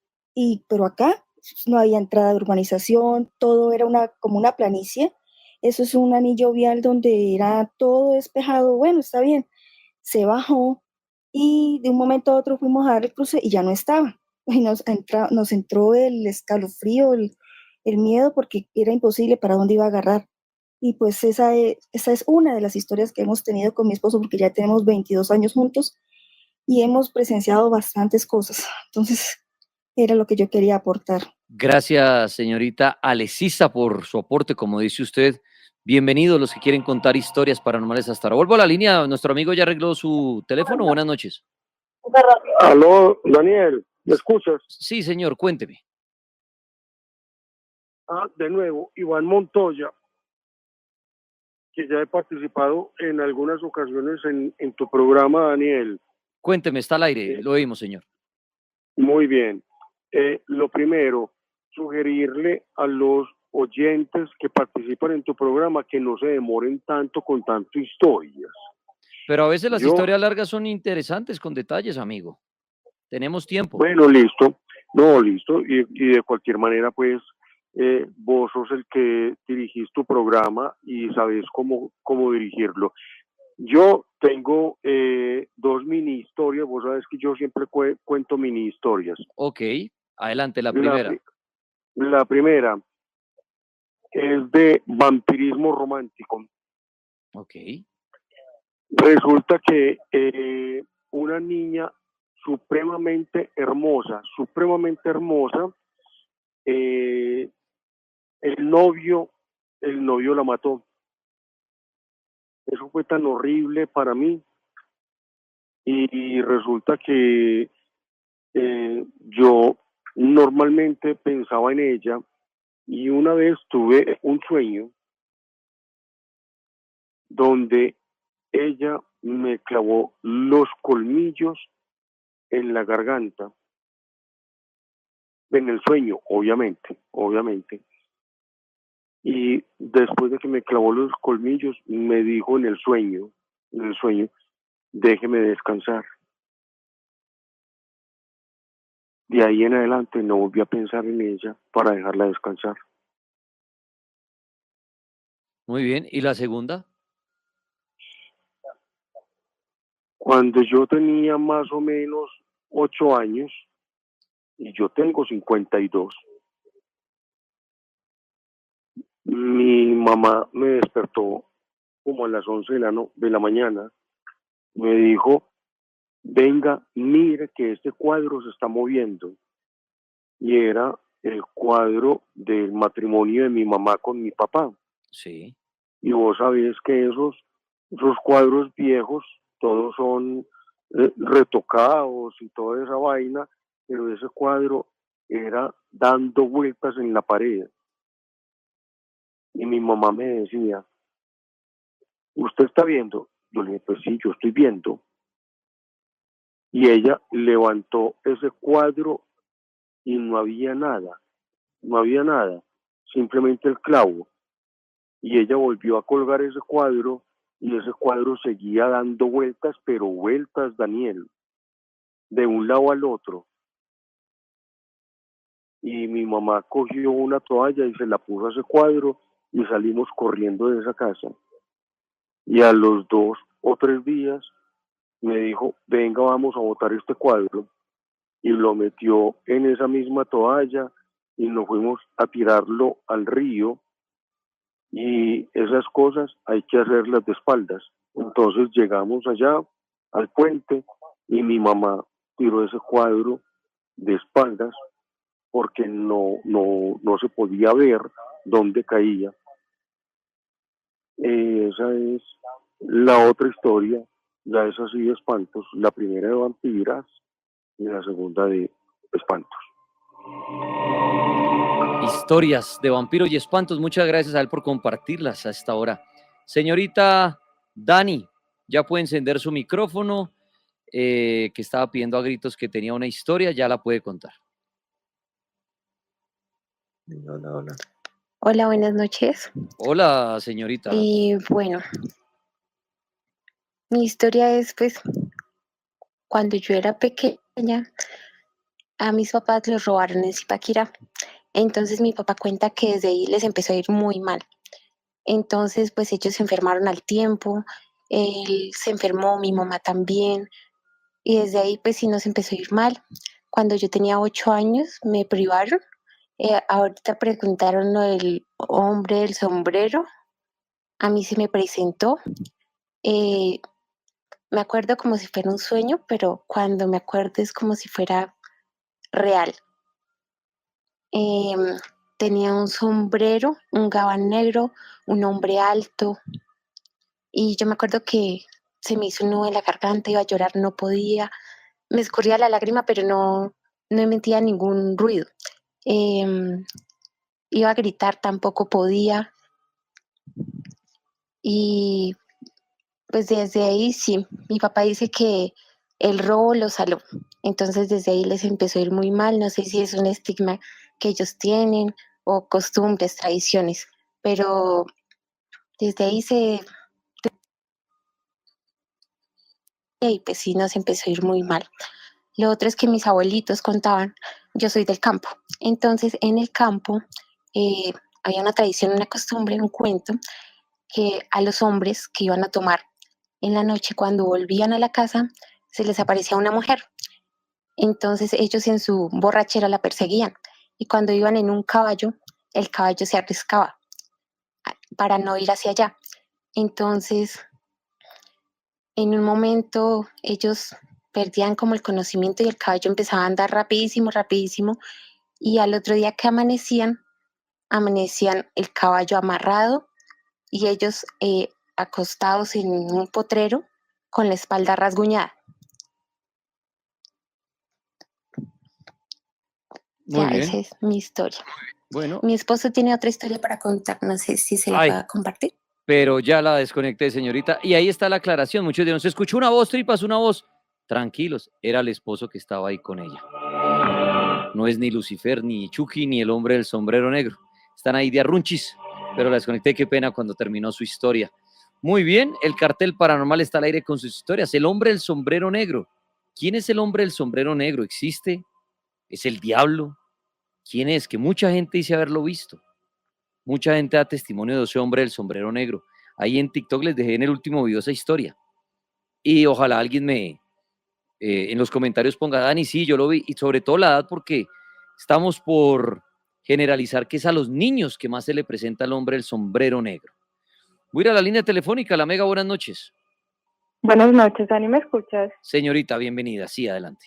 Speaker 14: pero acá no había entrada de urbanización, todo era como una planicie. Eso es un anillo vial donde era todo despejado. Bueno, está bien. Se bajó y de un momento a otro fuimos a dar el cruce y ya no estaba. Y nos entró el escalofrío, el miedo, porque era imposible para dónde iba a agarrar. Y pues esa es una de las historias que hemos tenido con mi esposo, porque ya tenemos 22 años juntos y hemos presenciado bastantes cosas. Entonces, era lo que yo quería aportar.
Speaker 2: Gracias, señorita Alecisa, por su aporte, como dice usted. Bienvenidos los que quieren contar historias paranormales hasta ahora. Vuelvo a la línea, nuestro amigo ya arregló su teléfono. Buenas noches.
Speaker 13: Aló, Daniel, ¿me escuchas?
Speaker 2: Sí, señor, cuénteme.
Speaker 13: De nuevo, Iván Montoya, que ya he participado en algunas ocasiones en tu programa, Daniel.
Speaker 2: Cuénteme, está al aire, lo oímos, señor.
Speaker 13: Muy bien. Lo primero, sugerirle a los oyentes que participan en tu programa que no se demoren tanto con tantas historias.
Speaker 2: Pero a veces las historias largas son interesantes con detalles, amigo. Tenemos tiempo.
Speaker 13: Bueno, listo. No, listo. Y de cualquier manera, pues, vos sos el que dirigís tu programa y sabés cómo dirigirlo. Yo tengo dos mini historias, vos sabes que yo siempre cuento mini historias.
Speaker 2: Ok, adelante, la primera.
Speaker 13: La primera es de vampirismo romántico.
Speaker 2: Ok.
Speaker 13: Resulta que una niña supremamente hermosa, el novio la mató. Eso fue tan horrible para mí. Y resulta que yo normalmente pensaba en ella y una vez tuve un sueño donde ella me clavó los colmillos en la garganta, en el sueño, obviamente. Y después de que me clavó los colmillos, me dijo en el sueño, déjeme descansar. De ahí en adelante no volví a pensar en ella para dejarla descansar.
Speaker 2: Muy bien, ¿y la segunda?
Speaker 13: Cuando yo tenía más o menos 8 años, y yo tengo 52, mi mamá me despertó como a las 11 de la mañana. Me dijo, venga, mire que este cuadro se está moviendo. Y era el cuadro del matrimonio de mi mamá con mi papá.
Speaker 2: Sí.
Speaker 13: Y vos sabés que esos cuadros viejos, todos son retocados y toda esa vaina, pero ese cuadro era dando vueltas en la pared. Y mi mamá me decía, ¿usted está viendo? Yo le dije, pues sí, yo estoy viendo. Y ella levantó ese cuadro y no había nada, simplemente el clavo. Y ella volvió a colgar ese cuadro y ese cuadro seguía dando vueltas, pero vueltas, Daniel, de un lado al otro. Y mi mamá cogió una toalla y se la puso a ese cuadro y salimos corriendo de esa casa. Y a los 2 o 3 días me dijo, venga, vamos a botar este cuadro. Y lo metió en esa misma toalla y nos fuimos a tirarlo al río. Y esas cosas hay que hacerlas de espaldas. Entonces llegamos allá al puente y mi mamá tiró ese cuadro de espaldas porque no se podía ver dónde caía. Esa es la otra historia, ya es así de espantos. La primera de vampiras y la segunda de espantos.
Speaker 2: Historias de vampiros y espantos. Muchas gracias a él por compartirlas a esta hora. Señorita Dani, ya puede encender su micrófono, que estaba pidiendo a gritos que tenía una historia, ya la puede contar.
Speaker 15: Hola. Hola, buenas noches.
Speaker 2: Hola, señorita.
Speaker 15: Bueno, mi historia es, pues, cuando yo era pequeña, a mis papás los robaron en Zipaquirá. Entonces mi papá cuenta que desde ahí les empezó a ir muy mal. Entonces, pues ellos se enfermaron al tiempo, él se enfermó, mi mamá también, y desde ahí pues sí nos empezó a ir mal. Cuando yo tenía 8 años me privaron. Ahorita preguntaron lo del hombre del sombrero, a mí se me presentó. Me acuerdo como si fuera un sueño, pero cuando me acuerdo es como si fuera real. Tenía un sombrero, un gabán negro, un hombre alto, y yo me acuerdo que se me hizo un nudo en la garganta, iba a llorar, no podía, me escurría la lágrima, pero no emitía ningún ruido. Iba a gritar, tampoco podía, y pues desde ahí sí, mi papá dice que el robo lo saló, entonces desde ahí les empezó a ir muy mal, no sé si es un estigma que ellos tienen o costumbres, tradiciones, pero desde ahí y pues sí nos empezó a ir muy mal. Lo otro es que mis abuelitos contaban, yo soy del campo, entonces en el campo había una tradición, una costumbre, un cuento, que a los hombres que iban a tomar en la noche cuando volvían a la casa se les aparecía una mujer. Entonces ellos en su borrachera la perseguían y cuando iban en un caballo, el caballo se arriscaba para no ir hacia allá. Entonces, en un momento ellos perdían como el conocimiento y el caballo empezaba a andar rapidísimo, rapidísimo, y al otro día que amanecían el caballo amarrado y ellos acostados en un potrero con la espalda rasguñada.
Speaker 2: Muy
Speaker 15: Ya,
Speaker 2: bien.
Speaker 15: esa es mi historia.
Speaker 2: Bueno.
Speaker 15: Mi esposo tiene otra historia para contar, no sé si se la
Speaker 2: Ay.
Speaker 15: pueda compartir.
Speaker 2: Pero ya la desconecté, señorita. Y ahí está la aclaración. Muchos dijeron, se escuchó una voz, tripas, una voz. Tranquilos, era el esposo que estaba ahí con ella. No es ni Lucifer, ni Chucky, ni el hombre del sombrero negro. Están ahí de arrunchis, pero la desconecté, qué pena cuando terminó su historia. Muy bien, el cartel paranormal está al aire con sus historias. El hombre del sombrero negro. ¿Quién es el hombre del sombrero negro? ¿Existe? ¿Es el diablo? ¿Quién es? Que mucha gente dice haberlo visto. Mucha gente da testimonio de ese hombre del sombrero negro. Ahí en TikTok les dejé en el último video esa historia. Y ojalá alguien en los comentarios ponga, Dani, sí, yo lo vi. Y sobre todo la edad, porque estamos por generalizar que es a los niños que más se le presenta al hombre del sombrero negro. Voy a ir a la línea telefónica. La Mega, buenas noches.
Speaker 16: Buenas noches, Dani, ¿me escuchas?
Speaker 2: Señorita, bienvenida. Sí, adelante.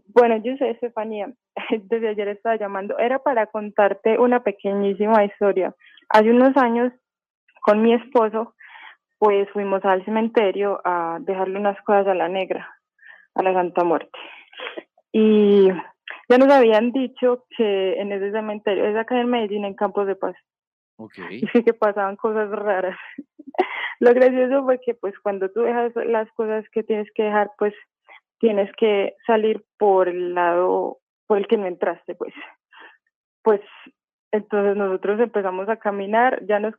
Speaker 16: Bueno, yo soy Estefanía. Desde ayer estaba llamando. Era para contarte una pequeñísima historia. Hace unos años, con mi esposo, pues fuimos al cementerio a dejarle unas cosas a la negra, a la Santa Muerte. Y ya nos habían dicho que en ese cementerio, es acá en Medellín, en Campos de Paz,
Speaker 2: Okay.
Speaker 16: y que pasaban cosas raras. Lo gracioso fue que pues cuando tú dejas las cosas que tienes que dejar, pues tienes que salir por el lado por el que no entraste, pues entonces nosotros empezamos a caminar, ya nos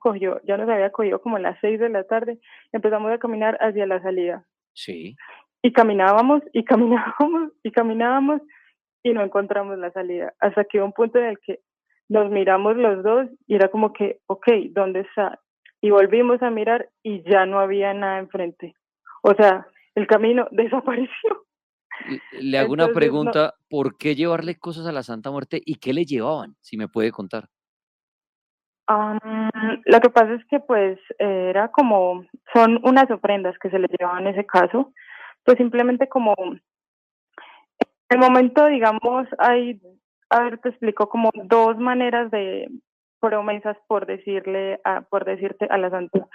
Speaker 16: había cogido como a las 6 de la tarde, empezamos a caminar hacia la salida.
Speaker 2: Sí.
Speaker 16: Y caminábamos y caminábamos y caminábamos y no encontramos la salida, hasta que hubo un punto en el que nos miramos los dos y era como que, ok, ¿dónde está? Y volvimos a mirar y ya no había nada enfrente. O sea, el camino desapareció.
Speaker 2: Le hago una
Speaker 16: Entonces,
Speaker 2: pregunta, ¿por qué llevarle cosas a la Santa Muerte y qué le llevaban? Si me puede contar.
Speaker 16: Lo que pasa es que pues son unas ofrendas que se le llevaban en ese caso, pues simplemente como el momento, digamos, te explico como dos maneras de promesas por decirte a la Santa.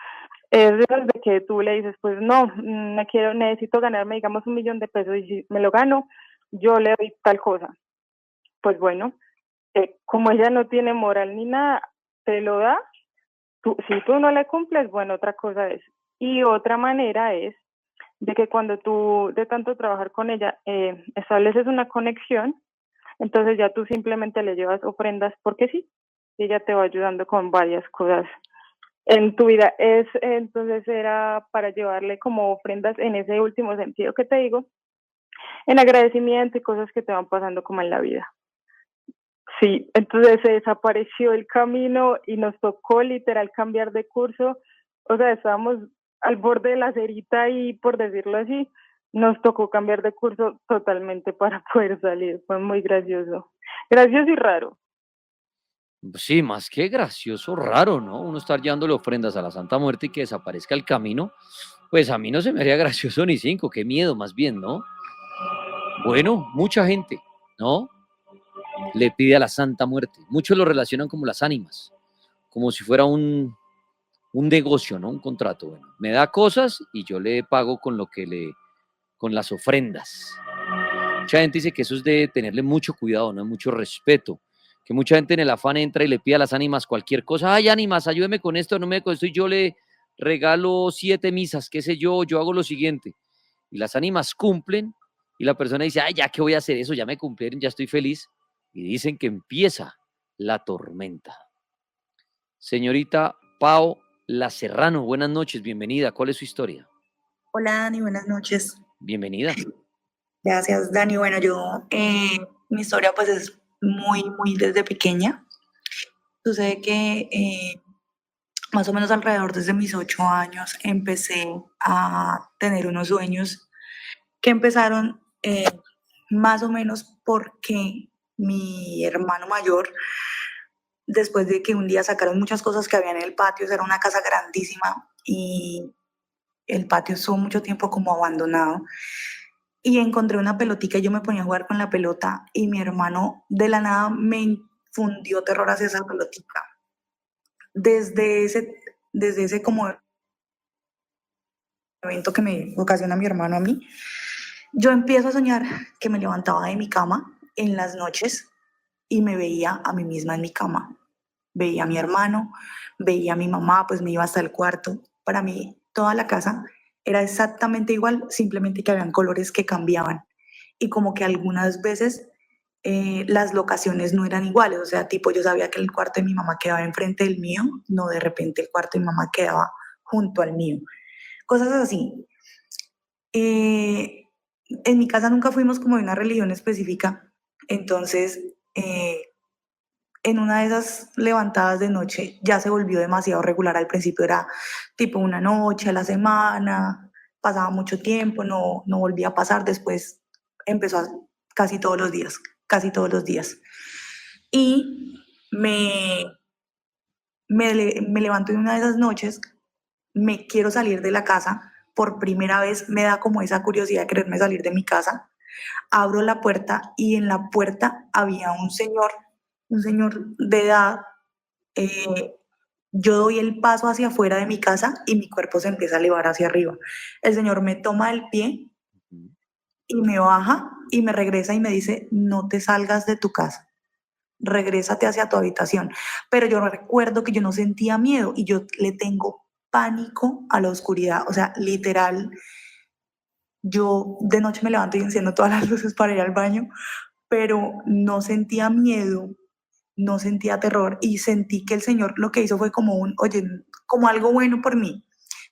Speaker 16: Es de que tú le dices, pues no, necesito ganarme, digamos, 1 millón de pesos y si me lo gano, yo le doy tal cosa. Pues bueno, como ella no tiene moral ni nada, te lo da. Si tú no le cumples, bueno, otra cosa es. Y otra manera es de que cuando tú, de tanto trabajar con ella, estableces una conexión, entonces ya tú simplemente le llevas ofrendas porque sí, y ella te va ayudando con varias cosas en tu vida. Entonces era para llevarle como ofrendas en ese último sentido que te digo, en agradecimiento y cosas que te van pasando como en la vida. Sí, entonces se desapareció el camino y nos tocó literal cambiar de curso. O sea, estábamos al borde de la cerita y, por decirlo así, nos tocó cambiar de curso totalmente para poder salir. Fue muy gracioso. Gracioso y raro.
Speaker 2: Sí, más que gracioso, raro, ¿no? Uno estar llevándole ofrendas a la Santa Muerte y que desaparezca el camino, pues a mí no se me haría gracioso ni 5, qué miedo más bien, ¿no? Bueno, mucha gente, ¿no? Le pide a la Santa Muerte. Muchos lo relacionan como las ánimas, como si fuera un negocio, ¿no? Un contrato. Bueno, me da cosas y yo le pago con con las ofrendas. Mucha gente dice que eso es de tenerle mucho cuidado, ¿no? Mucho respeto. Que mucha gente en el afán entra y le pide a las ánimas cualquier cosa. Ay, ánimas, ayúdeme con esto, no me con esto, y yo le regalo 7 misas, qué sé yo hago lo siguiente. Y las ánimas cumplen y la persona dice, ay, ya que voy a hacer eso, ya me cumplieron, ya estoy feliz. Y dicen que empieza la tormenta. Señorita Pao La Serrano, buenas noches, bienvenida. ¿Cuál es su historia?
Speaker 17: Hola Dani, buenas noches.
Speaker 2: Bienvenida.
Speaker 17: Gracias Dani. Bueno, mi historia pues es muy desde pequeña. Sucede que más o menos alrededor desde mis 8 años, empecé a tener unos sueños que empezaron más o menos porque mi hermano mayor, después de que un día sacaron muchas cosas que había en el patio, era una casa grandísima y el patio estuvo mucho tiempo como abandonado, y encontré una pelotica y yo me ponía a jugar con la pelota y mi hermano de la nada me infundió terror hacia esa pelotica. Desde ese como evento que me ocasiona mi hermano a mí, yo empiezo a soñar que me levantaba de mi cama en las noches y me veía a mí misma en mi cama. Veía a mi hermano, veía a mi mamá, pues me iba hasta el cuarto. Para mí, toda la casa era exactamente igual, simplemente que habían colores que cambiaban. Y como que algunas veces las locaciones no eran iguales, o sea, tipo yo sabía que el cuarto de mi mamá quedaba enfrente del mío, no de repente el cuarto de mi mamá quedaba junto al mío. Cosas así. En mi casa nunca fuimos como de una religión específica, entonces en una de esas levantadas de noche ya se volvió demasiado regular. Al principio era tipo una noche a la semana, pasaba mucho tiempo, no volvía a pasar, después empezó casi todos los días, casi todos los días. Y me levanto en una de esas noches, me quiero salir de la casa, por primera vez me da como esa curiosidad de quererme salir de mi casa, abro la puerta y en la puerta había un señor de edad. Yo doy el paso hacia afuera de mi casa y mi cuerpo se empieza a elevar hacia arriba. El señor me toma el pie y me baja y me regresa y me dice, no te salgas de tu casa, regrésate hacia tu habitación. Pero yo recuerdo que yo no sentía miedo y yo le tengo pánico a la oscuridad, o sea, literal, yo de noche me levanto y enciendo todas las luces para ir al baño, pero no sentía miedo, no sentía terror y sentí que el Señor lo que hizo fue como oye, como algo bueno por mí.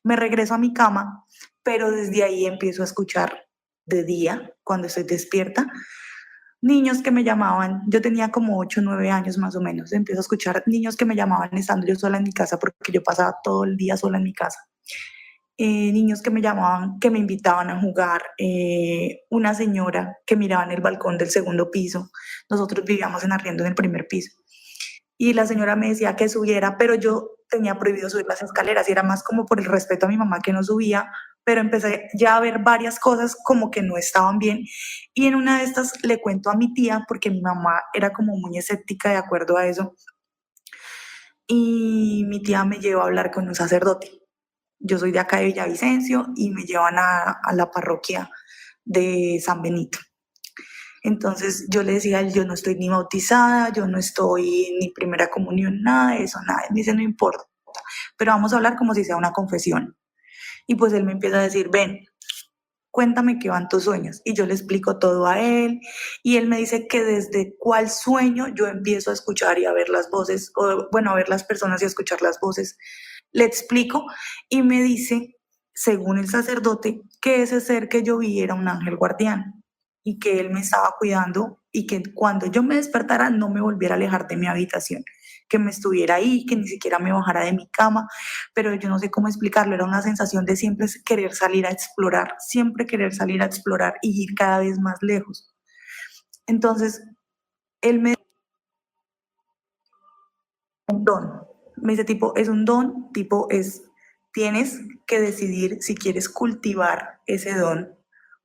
Speaker 17: Me regreso a mi cama, pero desde ahí empiezo a escuchar de día, cuando estoy despierta, niños que me llamaban. Yo tenía como 8 o 9 años más o menos. Empiezo a escuchar niños que me llamaban estando yo sola en mi casa, porque yo pasaba todo el día sola en mi casa. Niños que me llamaban, que me invitaban a jugar, una señora que miraba en el balcón del segundo piso. Nosotros vivíamos en arriendo en el primer piso. Y la señora me decía que subiera, pero yo tenía prohibido subir las escaleras y era más como por el respeto a mi mamá que no subía, pero empecé ya a ver varias cosas como que no estaban bien. Y en una de estas le cuento a mi tía, porque mi mamá era como muy escéptica de acuerdo a eso, y mi tía me llevó a hablar con un sacerdote. Yo soy de acá de Villavicencio y me llevan a la parroquia de San Benito. Entonces yo le decía a él, yo no estoy ni bautizada, yo no estoy ni primera comunión, nada de eso, nada. Él me dice, no importa, pero vamos a hablar como si sea una confesión. Y pues él me empieza a decir, ven, cuéntame qué van tus sueños. Y yo le explico todo a él y él me dice que desde cuál sueño yo empiezo a escuchar y a ver las voces, o bueno, a ver las personas y a escuchar las voces. Le explico y me dice, según el sacerdote, que ese ser que yo vi era un ángel guardián y que él me estaba cuidando y que cuando yo me despertara no me volviera a alejar de mi habitación, que me estuviera ahí, que ni siquiera me bajara de mi cama, pero yo no sé cómo explicarlo, era una sensación de siempre querer salir a explorar, siempre querer salir a explorar y ir cada vez más lejos. Entonces, él me un don. Me dice tipo, es un don, tipo tienes que decidir si quieres cultivar ese don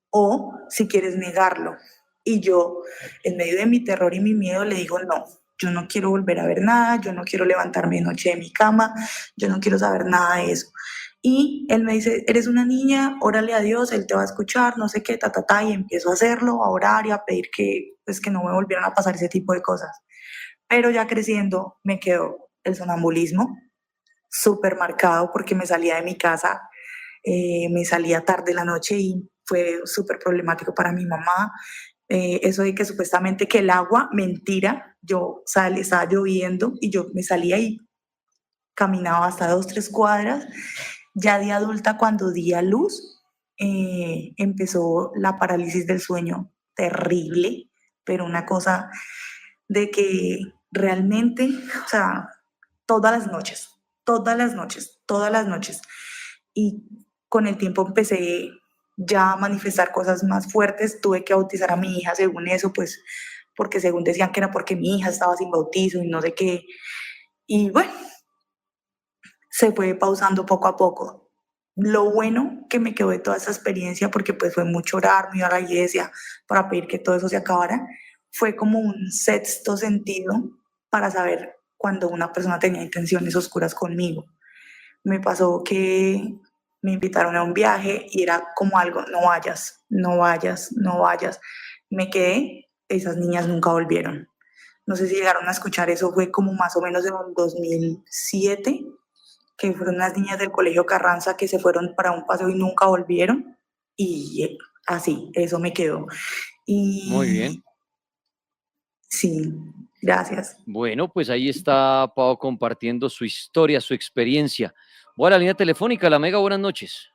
Speaker 17: o si quieres negarlo. Y yo, en medio de mi terror y mi miedo, le digo, no, yo no quiero volver a ver nada, yo no quiero levantarme de noche de mi cama, yo no quiero saber nada de eso. Y él me dice, eres una niña, órale a Dios, Él te va a escuchar, no sé qué, y empiezo a hacerlo, a orar y a pedir que no me volvieran a pasar ese tipo de cosas. Pero ya creciendo me quedó el sonambulismo súper marcado porque me salía de mi casa, me salía tarde la noche y fue súper problemático para mi mamá. Eso de que supuestamente que el agua, mentira, estaba lloviendo y yo me salía y caminaba hasta 2, 3 cuadras. Ya de adulta, cuando di a luz, empezó la parálisis del sueño terrible, pero una cosa de que realmente, o sea, todas las noches, todas las noches. Y con el tiempo empecé ya a manifestar cosas más fuertes. Tuve que bautizar a mi hija según eso, pues porque según decían que era porque mi hija estaba sin bautizo y no sé qué. Y bueno, se fue pausando poco a poco. Lo bueno que me quedó de toda esa experiencia, porque pues fue mucho orar, me iba a la iglesia para pedir que todo eso se acabara, fue como un sexto sentido para saber cuando una persona tenía intenciones oscuras conmigo. Me pasó que me invitaron a un viaje y era como algo, no vayas, no vayas, no vayas. Me quedé, esas niñas nunca volvieron. No sé si llegaron a escuchar eso, fue como más o menos en el 2007, que fueron unas niñas del colegio Carranza que se fueron para un paseo y nunca volvieron. Y así, eso me quedó.
Speaker 2: Muy bien.
Speaker 17: Sí, gracias.
Speaker 2: Bueno, pues ahí está Pau compartiendo su historia, su experiencia. Voy a la línea telefónica, la Mega, buenas noches.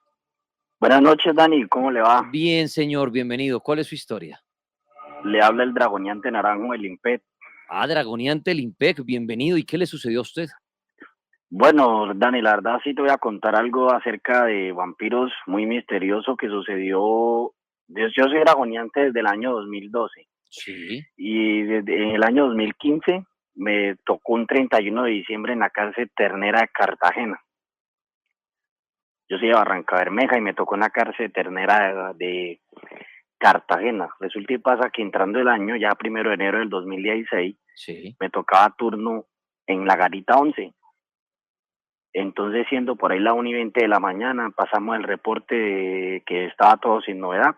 Speaker 18: Buenas noches, Dani, ¿cómo le va?
Speaker 2: Bien, señor, bienvenido. ¿Cuál es su historia?
Speaker 18: Le habla el Dragoniante Naranjo del Impet.
Speaker 2: Ah, Dragoniante el Impec, bienvenido. ¿Y qué le sucedió a usted?
Speaker 18: Bueno, Dani, la verdad sí te voy a contar algo acerca de vampiros muy misterioso que sucedió. Yo soy dragoniante desde el año 2012
Speaker 2: Sí.
Speaker 18: y desde el año 2015 me tocó un 31 de diciembre en la cárcel Ternera de Cartagena. Yo soy de Barranca Bermeja y me tocó en la cárcel Ternera de Cartagena. Resulta y pasa que entrando el año, ya 1 de enero del 2016,
Speaker 2: Sí.
Speaker 18: me tocaba turno en la Garita 11. Entonces, siendo por ahí la 1:20 de la mañana, pasamos el reporte de que estaba todo sin novedad.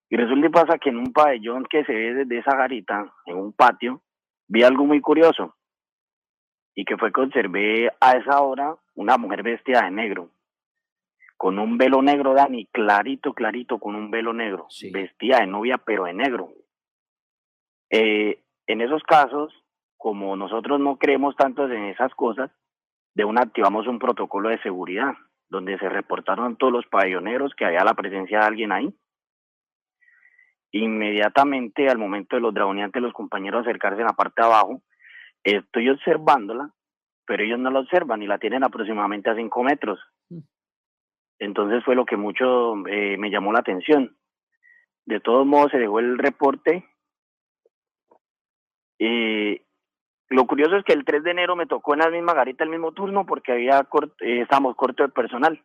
Speaker 18: Y resulta y pasa que en un pabellón que se ve desde esa garita, en un patio, vi algo muy curioso. Y que fue que observé a esa hora una mujer vestida de negro, con un velo negro, Dani, clarito, clarito, con un velo negro, vestida de novia, pero de negro. En esos casos, como nosotros no creemos tanto en esas cosas, de una activamos un protocolo de seguridad, donde se reportaron todos los pabelloneros que había la presencia de alguien ahí. Inmediatamente, al momento de los dragoniantes, los compañeros acercarse en la parte de abajo, estoy observándola, pero ellos no la observan y la tienen aproximadamente a 5 metros. Entonces fue lo que mucho me llamó la atención. De todos modos, se dejó el reporte. Lo curioso es que el 3 de enero me tocó en la misma garita el mismo turno porque estábamos cortos de personal.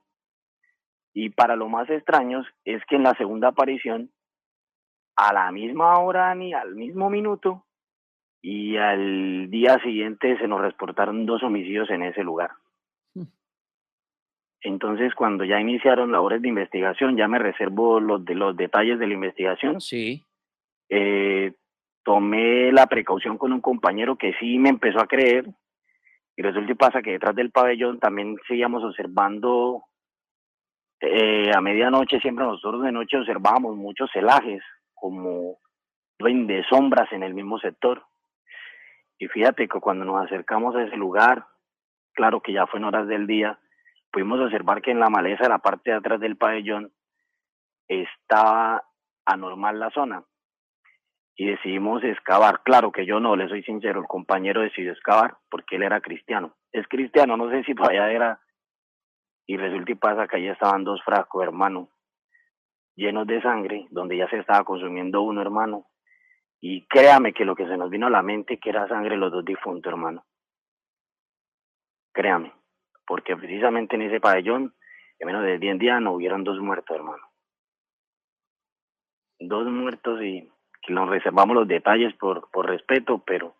Speaker 18: Y para lo más extraño es que en la segunda aparición, a la misma hora ni al mismo minuto, y al día siguiente se nos reportaron 2 homicidios en ese lugar. Entonces, cuando ya iniciaron labores de investigación, ya me reservo los detalles de la investigación.
Speaker 2: Sí.
Speaker 18: Tomé la precaución con un compañero que sí me empezó a creer, y resulta y pasa que detrás del pabellón también seguíamos observando, a medianoche, siempre nosotros de noche observábamos muchos celajes, como duendes, sombras en el mismo sector. Y fíjate que cuando nos acercamos a ese lugar, claro que ya fue en horas del día, pudimos observar que en la maleza de la parte de atrás del pabellón estaba anormal la zona. Y decidimos excavar. Claro que yo no, le soy sincero, el compañero decidió excavar porque él era cristiano. Es cristiano, no sé si todavía era. Y resulta y pasa que ahí estaban 2 frascos, hermano, llenos de sangre, donde ya se estaba consumiendo uno, hermano. Y créame que lo que se nos vino a la mente que era sangre de los 2 difuntos, hermano. Créame, porque precisamente en ese pabellón, en menos de 10 días, no hubieron 2 muertos, hermano. 2 muertos y que nos reservamos los detalles por respeto, pero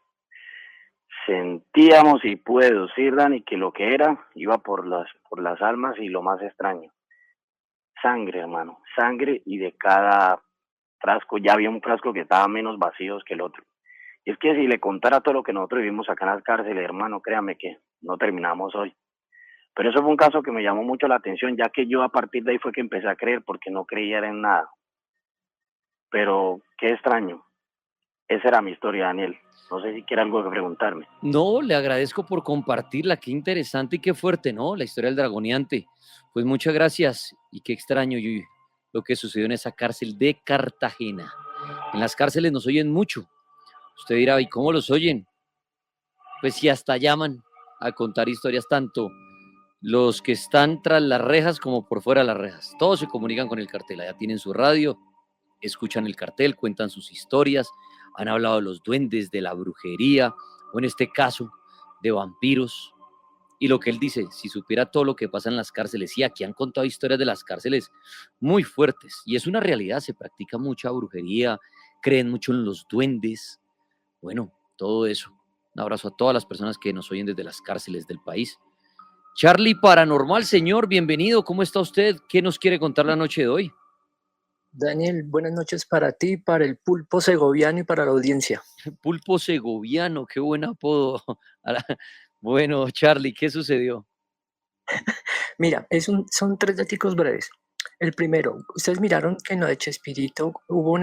Speaker 18: sentíamos, y pude deducir, Dani, que lo que era iba por las almas. Y lo más extraño, sangre, hermano, sangre, y de cada frasco, ya había un frasco que estaba menos vacíos que el otro. Y es que si le contara todo lo que nosotros vivimos acá en las cárceles, hermano, créame que no terminamos hoy. Pero eso fue un caso que me llamó mucho la atención, ya que yo a partir de ahí fue que empecé a creer, porque no creía en nada. Pero qué extraño. Esa era mi historia, Daniel. No sé si quiere algo que preguntarme.
Speaker 2: No, le agradezco por compartirla. Qué interesante y qué fuerte, ¿no? La historia del dragoniante. Pues muchas gracias y qué extraño lo que sucedió en esa cárcel de Cartagena. En las cárceles nos oyen mucho. Usted dirá, ¿y cómo los oyen? Pues si hasta llaman a contar historias, tanto los que están tras las rejas como por fuera de las rejas. Todos se comunican con el cartel, allá tienen su radio, escuchan el cartel, cuentan sus historias, han hablado de los duendes, de la brujería, o en este caso, de vampiros. Y lo que él dice, si supiera todo lo que pasa en las cárceles, y aquí han contado historias de las cárceles muy fuertes, y es una realidad, se practica mucha brujería, creen mucho en los duendes, bueno, todo eso. Un abrazo a todas las personas que nos oyen desde las cárceles del país. Charlie Paranormal, señor, bienvenido. ¿Cómo está usted? ¿Qué nos quiere contar la noche de hoy?
Speaker 19: Daniel, buenas noches para ti, para el pulpo segoviano y para la audiencia.
Speaker 2: Pulpo segoviano, qué buen apodo. Bueno, Charlie, ¿qué sucedió?
Speaker 19: Mira, son 3 datos breves. El primero, ustedes miraron que en lo de Chespirito hubo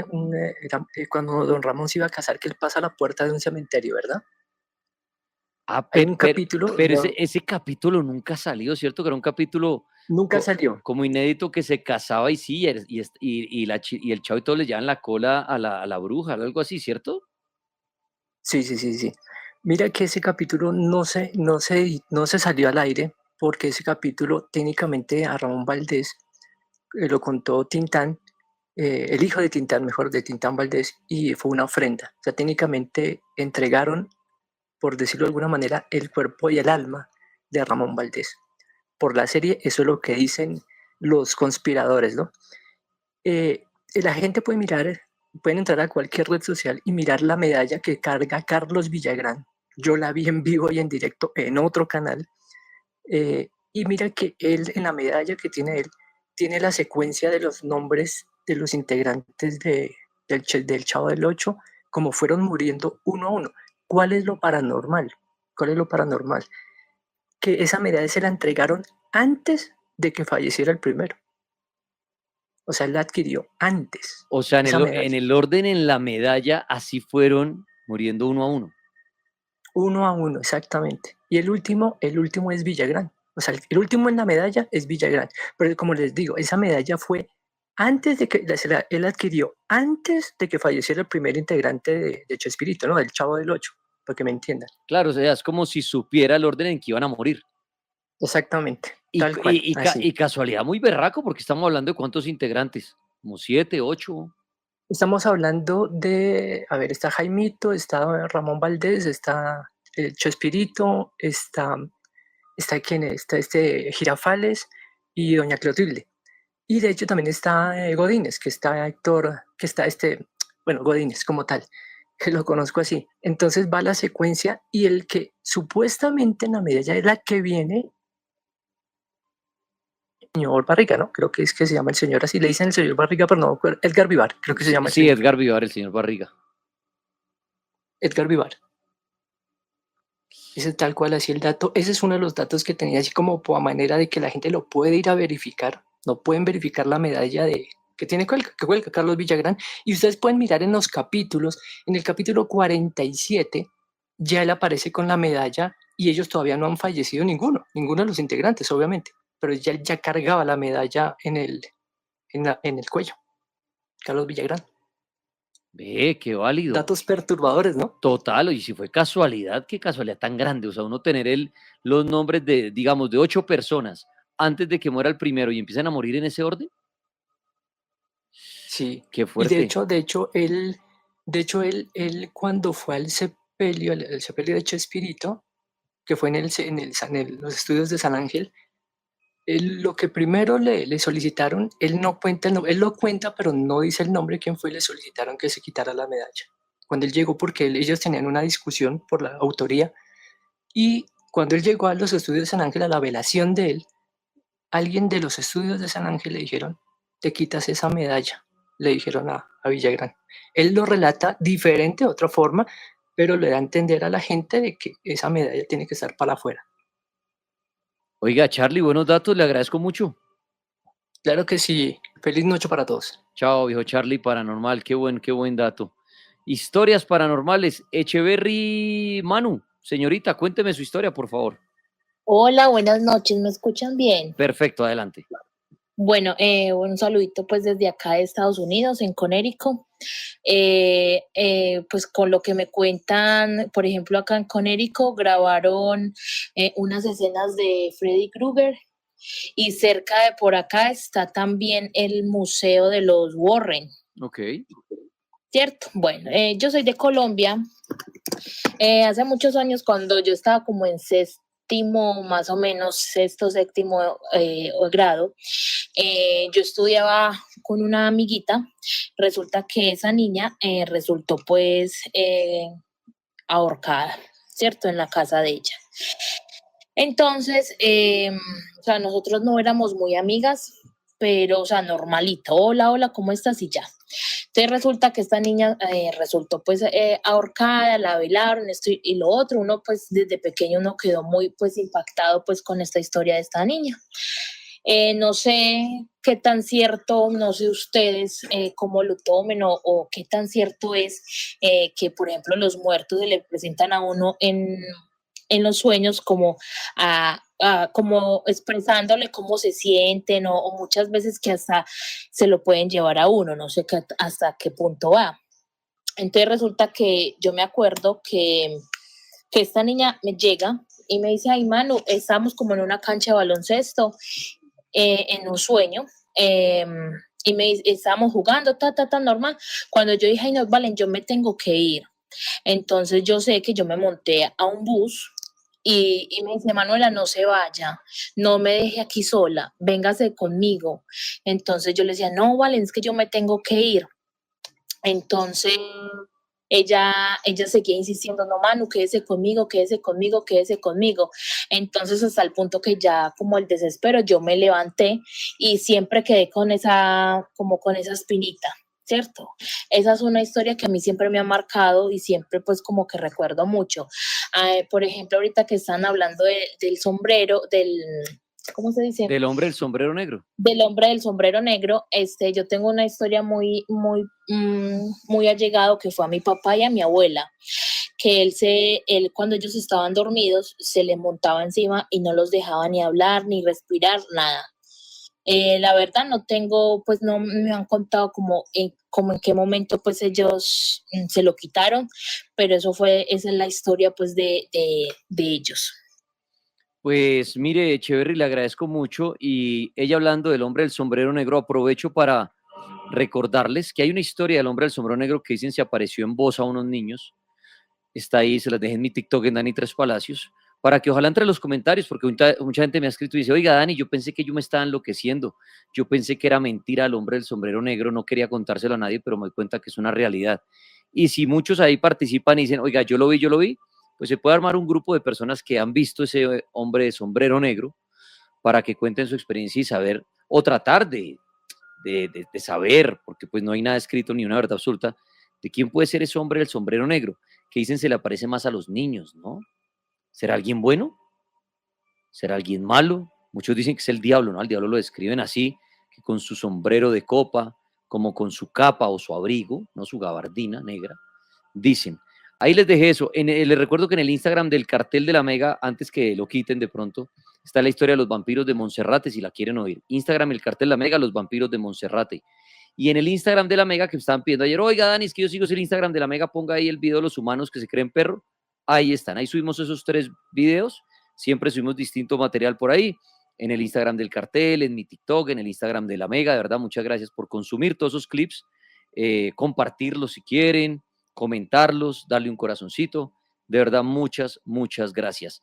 Speaker 19: cuando don Ramón se iba a casar, que él pasa a la puerta de un cementerio, ¿verdad?
Speaker 2: Ah,
Speaker 19: Hay un capítulo.
Speaker 2: Pero ese capítulo nunca salió, ¿cierto? Que era un capítulo
Speaker 19: Nunca salió.
Speaker 2: como inédito, que se casaba y sí, y el chavo y todo le llevan la cola a la bruja, algo así, ¿cierto?
Speaker 19: Sí. Mira que ese capítulo no se salió al aire porque ese capítulo técnicamente a Ramón Valdés lo contó Tintán, el hijo de Tintán, mejor, de Tintán Valdés, y fue una ofrenda. O sea, técnicamente entregaron, por decirlo de alguna manera, el cuerpo y el alma de Ramón Valdés. Por la serie, eso es lo que dicen los conspiradores, ¿no? La gente puede mirar, pueden entrar a cualquier red social y mirar la medalla que carga Carlos Villagrán. Yo la vi en vivo y en directo en otro canal. Y mira que él, en la medalla que tiene él, tiene la secuencia de los nombres de los integrantes del Chavo del Ocho, como fueron muriendo uno a uno. ¿Cuál es lo paranormal? Que esa medalla se la entregaron antes de que falleciera el primero. O sea, él la adquirió antes.
Speaker 2: O sea, en el orden en la medalla, así fueron muriendo uno a uno.
Speaker 19: Uno a uno, exactamente. Y el último es Villagrán. O sea, el último en la medalla es Villagrán. Pero como les digo, esa medalla fue antes de que él adquirió, antes de que falleciera el primer integrante de Chespirito, ¿no? Del Chavo del Ocho, para que me entiendan.
Speaker 2: Claro, o sea, es como si supiera el orden en que iban a morir.
Speaker 19: Exactamente.
Speaker 2: Tal cual, y casualidad muy berraco, porque estamos hablando de cuántos integrantes, como 7, 8.
Speaker 19: Estamos hablando de, a ver, está Jaimito, está Ramón Valdés, está Chespirito, está quién es, está Girafales y doña Clotilde. Y de hecho también está Godínez, que está Héctor, que está Godínez como tal, que lo conozco así. Entonces va la secuencia y el que supuestamente en la medalla es la que viene, señor Barriga, ¿no? Creo que es que se llama el señor así, le dicen el señor Barriga, pero no, Edgar Vivar, creo que se llama.
Speaker 2: Sí, Edgar Vivar, el señor Barriga.
Speaker 19: Edgar Vivar. Ese es tal cual así el dato. Ese es uno de los datos que tenía así como a manera de que la gente lo puede ir a verificar. No pueden verificar la medalla que cuelga Carlos Villagrán. Y ustedes pueden mirar en los capítulos. En el capítulo 47 ya él aparece con la medalla y ellos todavía no han fallecido ninguno de los integrantes, obviamente. Pero ya cargaba la medalla en el cuello. Carlos Villagrán.
Speaker 2: Ve, qué válido.
Speaker 19: Datos perturbadores, ¿no?
Speaker 2: Total, y si fue casualidad, qué casualidad tan grande. O sea, uno tener los nombres de, digamos, de 8 personas antes de que muera el primero y empiezan a morir en ese orden.
Speaker 19: Sí.
Speaker 2: Qué fuerte.
Speaker 19: Y de hecho, él cuando fue al sepelio, el sepelio de Chespirito, que fue en los estudios de San Ángel, lo que primero le solicitaron, él lo cuenta, pero no dice el nombre de quién fue, y le solicitaron que se quitara la medalla. Cuando él llegó, porque ellos tenían una discusión por la autoría, y cuando él llegó a los estudios de San Ángel, a la velación de él, alguien de los estudios de San Ángel le dijeron, te quitas esa medalla, le dijeron a Villagrán. Él lo relata diferente, de otra forma, pero le da a entender a la gente de que esa medalla tiene que estar para afuera.
Speaker 2: Oiga, Charlie, buenos datos, le agradezco mucho.
Speaker 19: Claro que sí. Feliz noche para todos.
Speaker 2: Chao, viejo Charlie Paranormal, qué buen dato. Historias paranormales. Echeverry Manu, señorita, cuénteme su historia, por favor.
Speaker 20: Hola, buenas noches, ¿me escuchan bien?
Speaker 2: Perfecto, adelante.
Speaker 20: Bueno, un saludito pues desde acá de Estados Unidos, en Connecticut. Pues con lo que me cuentan, por ejemplo, acá en Conérico grabaron unas escenas de Freddy Krueger y cerca de por acá está también el Museo de los Warren.
Speaker 2: Ok.
Speaker 20: ¿Cierto? Bueno, yo soy de Colombia. Hace muchos años, cuando yo estaba como en séptimo, más o menos, sexto, séptimo grado, yo estudiaba con una amiguita. Resulta que esa niña resultó pues ahorcada, ¿cierto? En la casa de ella. Entonces, o sea, nosotros no éramos muy amigas, pero, o sea, normalito, hola, hola, ¿cómo estás? Y ya. Entonces resulta que esta niña resultó pues ahorcada, la velaron, esto y lo otro. Uno pues desde pequeño uno quedó muy pues impactado pues con esta historia de esta niña. No sé qué tan cierto, no sé ustedes cómo lo tomen o qué tan cierto es que, por ejemplo, los muertos se le presentan a uno en los sueños como como expresándole cómo se sienten o muchas veces que hasta se lo pueden llevar a uno, no sé hasta qué punto va. Entonces resulta que yo me acuerdo que esta niña me llega y me dice, ay Manu, estamos como en una cancha de baloncesto, en un sueño, y me dice, estábamos jugando, normal. Cuando yo dije, ay no, Valen, yo me tengo que ir. Entonces yo sé que yo me monté a un bus y me dice, Manuela, no se vaya, no me deje aquí sola, véngase conmigo. Entonces yo le decía, no, Valen, es que yo me tengo que ir. Entonces ella seguía insistiendo, no, Manu, quédese conmigo, quédese conmigo, quédese conmigo. Entonces hasta el punto que ya como el desespero, yo me levanté y siempre quedé con esa espinita, ¿cierto? Esa es una historia que a mí siempre me ha marcado y siempre pues como que recuerdo mucho. Por ejemplo, ahorita que están hablando del sombrero, ¿cómo se dice?
Speaker 2: Del hombre del sombrero negro.
Speaker 20: Del hombre del sombrero negro, yo tengo una historia muy allegado que fue a mi papá y a mi abuela, que él cuando ellos estaban dormidos se le montaba encima y no los dejaba ni hablar, ni respirar, nada. La verdad no tengo, pues no me han contado como en qué momento pues ellos se lo quitaron, pero esa es la historia pues de ellos.
Speaker 2: Pues mire, Echeverry, le agradezco mucho y ella hablando del hombre del sombrero negro, aprovecho para recordarles que hay una historia del hombre del sombrero negro que dicen se apareció en voz a unos niños. Está ahí, se las dejé en mi TikTok en Dani Tres Palacios, para que ojalá entre los comentarios, porque mucha gente me ha escrito y dice, oiga Dani, yo pensé que yo me estaba enloqueciendo, yo pensé que era mentira el hombre del sombrero negro, no quería contárselo a nadie, pero me doy cuenta que es una realidad. Y si muchos ahí participan y dicen, oiga, yo lo vi, pues se puede armar un grupo de personas que han visto ese hombre de sombrero negro para que cuenten su experiencia y saber, o tratar de saber, porque pues no hay nada escrito ni una verdad absoluta, de quién puede ser ese hombre del sombrero negro, que dicen se le aparece más a los niños, ¿no? ¿Será alguien bueno? ¿Será alguien malo? Muchos dicen que es el diablo, ¿no? Al diablo lo describen así, que con su sombrero de copa, como con su capa o su abrigo, no su gabardina negra, dicen. Ahí les dejé eso. Les recuerdo que en el Instagram del Cartel de la Mega, antes que lo quiten de pronto, está la historia de los vampiros de Monserrate, si la quieren oír. Instagram, el Cartel de la Mega, los vampiros de Monserrate. Y en el Instagram de la Mega, que me estaban pidiendo ayer, oiga, Dani, es que yo sigo el Instagram de la Mega, ponga ahí el video de los humanos que se creen perro. Ahí están, ahí subimos esos 3 videos. Siempre subimos distinto material por ahí. En el Instagram del Cartel, en mi TikTok, en el Instagram de la Mega. De verdad, muchas gracias por consumir todos esos clips. Compartirlos si quieren, comentarlos, darle un corazoncito. De verdad, muchas gracias.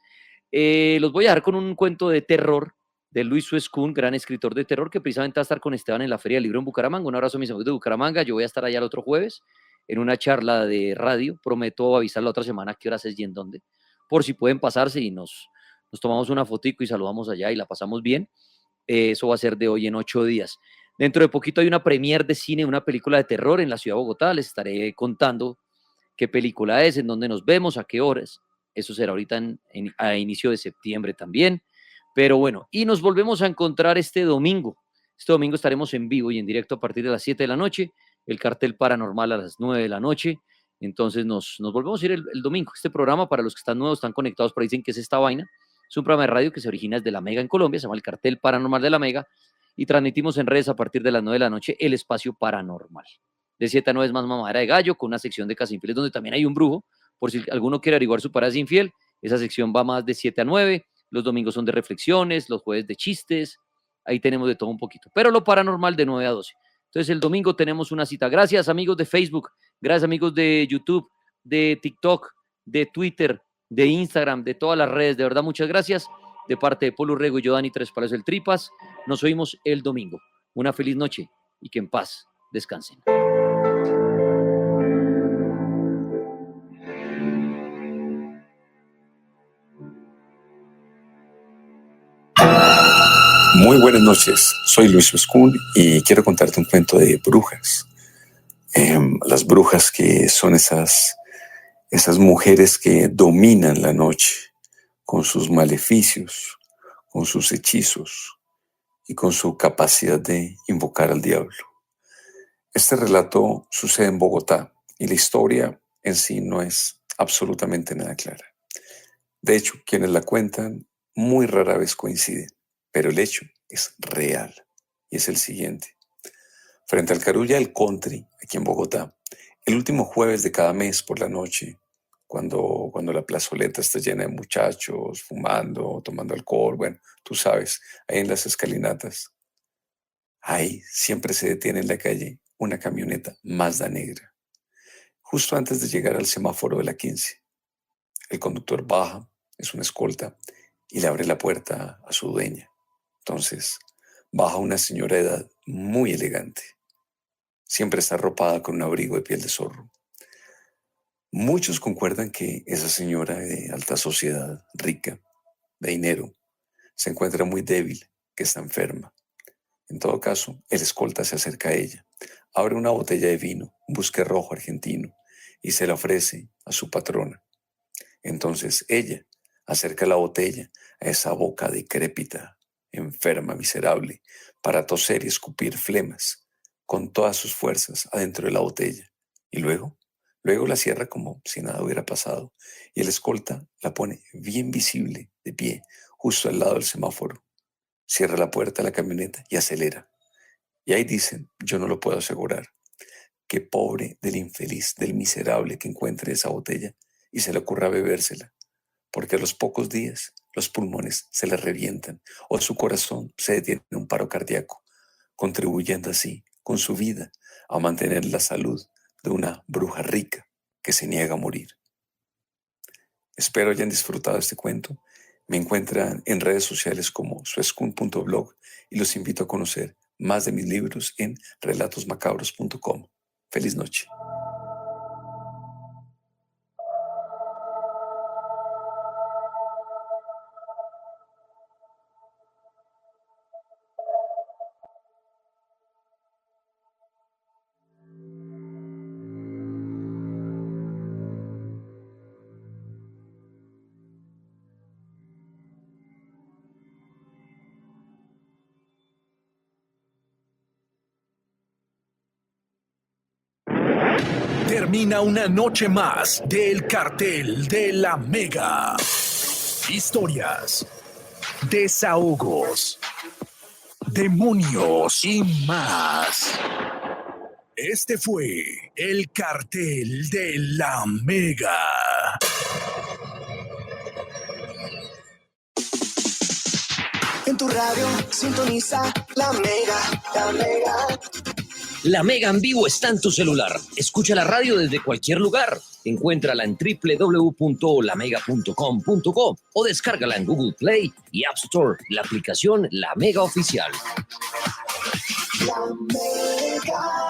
Speaker 2: Los voy a dejar con un cuento de terror de Luis Suescún, gran escritor de terror, que precisamente va a estar con Esteban en la Feria del Libro en Bucaramanga. Un abrazo a mis amigos de Bucaramanga. Yo voy a estar allá el otro jueves en una charla de radio. Prometo avisar la otra semana qué horas es y en dónde, por si pueden pasarse y nos tomamos una fotico y saludamos allá y la pasamos bien. Eso va a ser de hoy en 8 días. Dentro de poquito hay una premier de cine, una película de terror en la ciudad de Bogotá. Les estaré contando qué película es, en dónde nos vemos, a qué horas. Eso será ahorita a inicio de septiembre también. Pero bueno, y nos volvemos a encontrar este domingo. Este domingo estaremos en vivo y en directo a partir de las 7 de la noche. El Cartel Paranormal a las 9 de la noche. Entonces nos volvemos a ir el domingo. Este programa, para los que están nuevos, están conectados, pero dicen que es esta vaina. Es un programa de radio que se origina desde la Mega en Colombia, se llama El Cartel Paranormal de la Mega, y transmitimos en redes a partir de las 9 de la noche el Espacio Paranormal. De 7 a 9 es más mamadera de gallo, con una sección de Casa Infieles donde también hay un brujo, por si alguno quiere averiguar su pareja infiel. Esa sección va más de 7 a 9. Los domingos son de reflexiones, los jueves de chistes. Ahí tenemos de todo un poquito. Pero lo paranormal de 9 a 12. Entonces el domingo tenemos una cita. Gracias, amigos de Facebook. Gracias, amigos de YouTube, de TikTok, de Twitter, de Instagram, de todas las redes. De verdad, muchas gracias. De parte de Polo Rego y yo, Dani Tres Palos del Tripas. Nos oímos el domingo. Una feliz noche y que en paz descansen.
Speaker 21: Muy buenas noches, soy Luis Oscún y quiero contarte un cuento de brujas. Las brujas que son esas mujeres que dominan la noche con sus maleficios, con sus hechizos y con su capacidad de invocar al diablo. Este relato sucede en Bogotá y la historia en sí no es absolutamente nada clara. De hecho, quienes la cuentan muy rara vez coinciden. Pero el hecho es real y es el siguiente. Frente al Carulla del Country, aquí en Bogotá, el último jueves de cada mes por la noche, cuando la plazoleta está llena de muchachos fumando, tomando alcohol, bueno, tú sabes, ahí en las escalinatas, ahí siempre se detiene en la calle una camioneta Mazda negra, justo antes de llegar al semáforo de la 15. El conductor baja, es una escolta, y le abre la puerta a su dueña. Entonces, baja una señora de edad muy elegante. Siempre está arropada con un abrigo de piel de zorro. Muchos concuerdan que esa señora de alta sociedad, rica, de dinero, se encuentra muy débil, que está enferma. En todo caso, el escolta se acerca a ella, abre una botella de vino, un busque rojo argentino, y se la ofrece a su patrona. Entonces ella acerca la botella a esa boca decrépita, enferma, miserable, para toser y escupir flemas con todas sus fuerzas adentro de la botella. Y luego la cierra como si nada hubiera pasado. Y el escolta la pone bien visible, de pie, justo al lado del semáforo. Cierra la puerta de la camioneta y acelera. Y ahí dicen, yo no lo puedo asegurar, que pobre del infeliz, del miserable que encuentre esa botella y se le ocurra bebérsela. Porque a los pocos días los pulmones se le revientan o su corazón se detiene en un paro cardíaco, contribuyendo así con su vida a mantener la salud de una bruja rica que se niega a morir. Espero hayan disfrutado este cuento. Me encuentran en redes sociales como suescun.blog y los invito a conocer más de mis libros en relatosmacabros.com. Feliz noche.
Speaker 10: Termina una noche más del Cartel de la Mega. Historias, desahogos, demonios y más. Este fue el Cartel de la Mega.
Speaker 5: En tu radio sintoniza la Mega, la Mega.
Speaker 6: La Mega en vivo está en tu celular. Escucha la radio desde cualquier lugar. Encuéntrala en www.lamega.com.co o descárgala en Google Play y App Store, la aplicación La Mega Oficial.
Speaker 5: La Mega.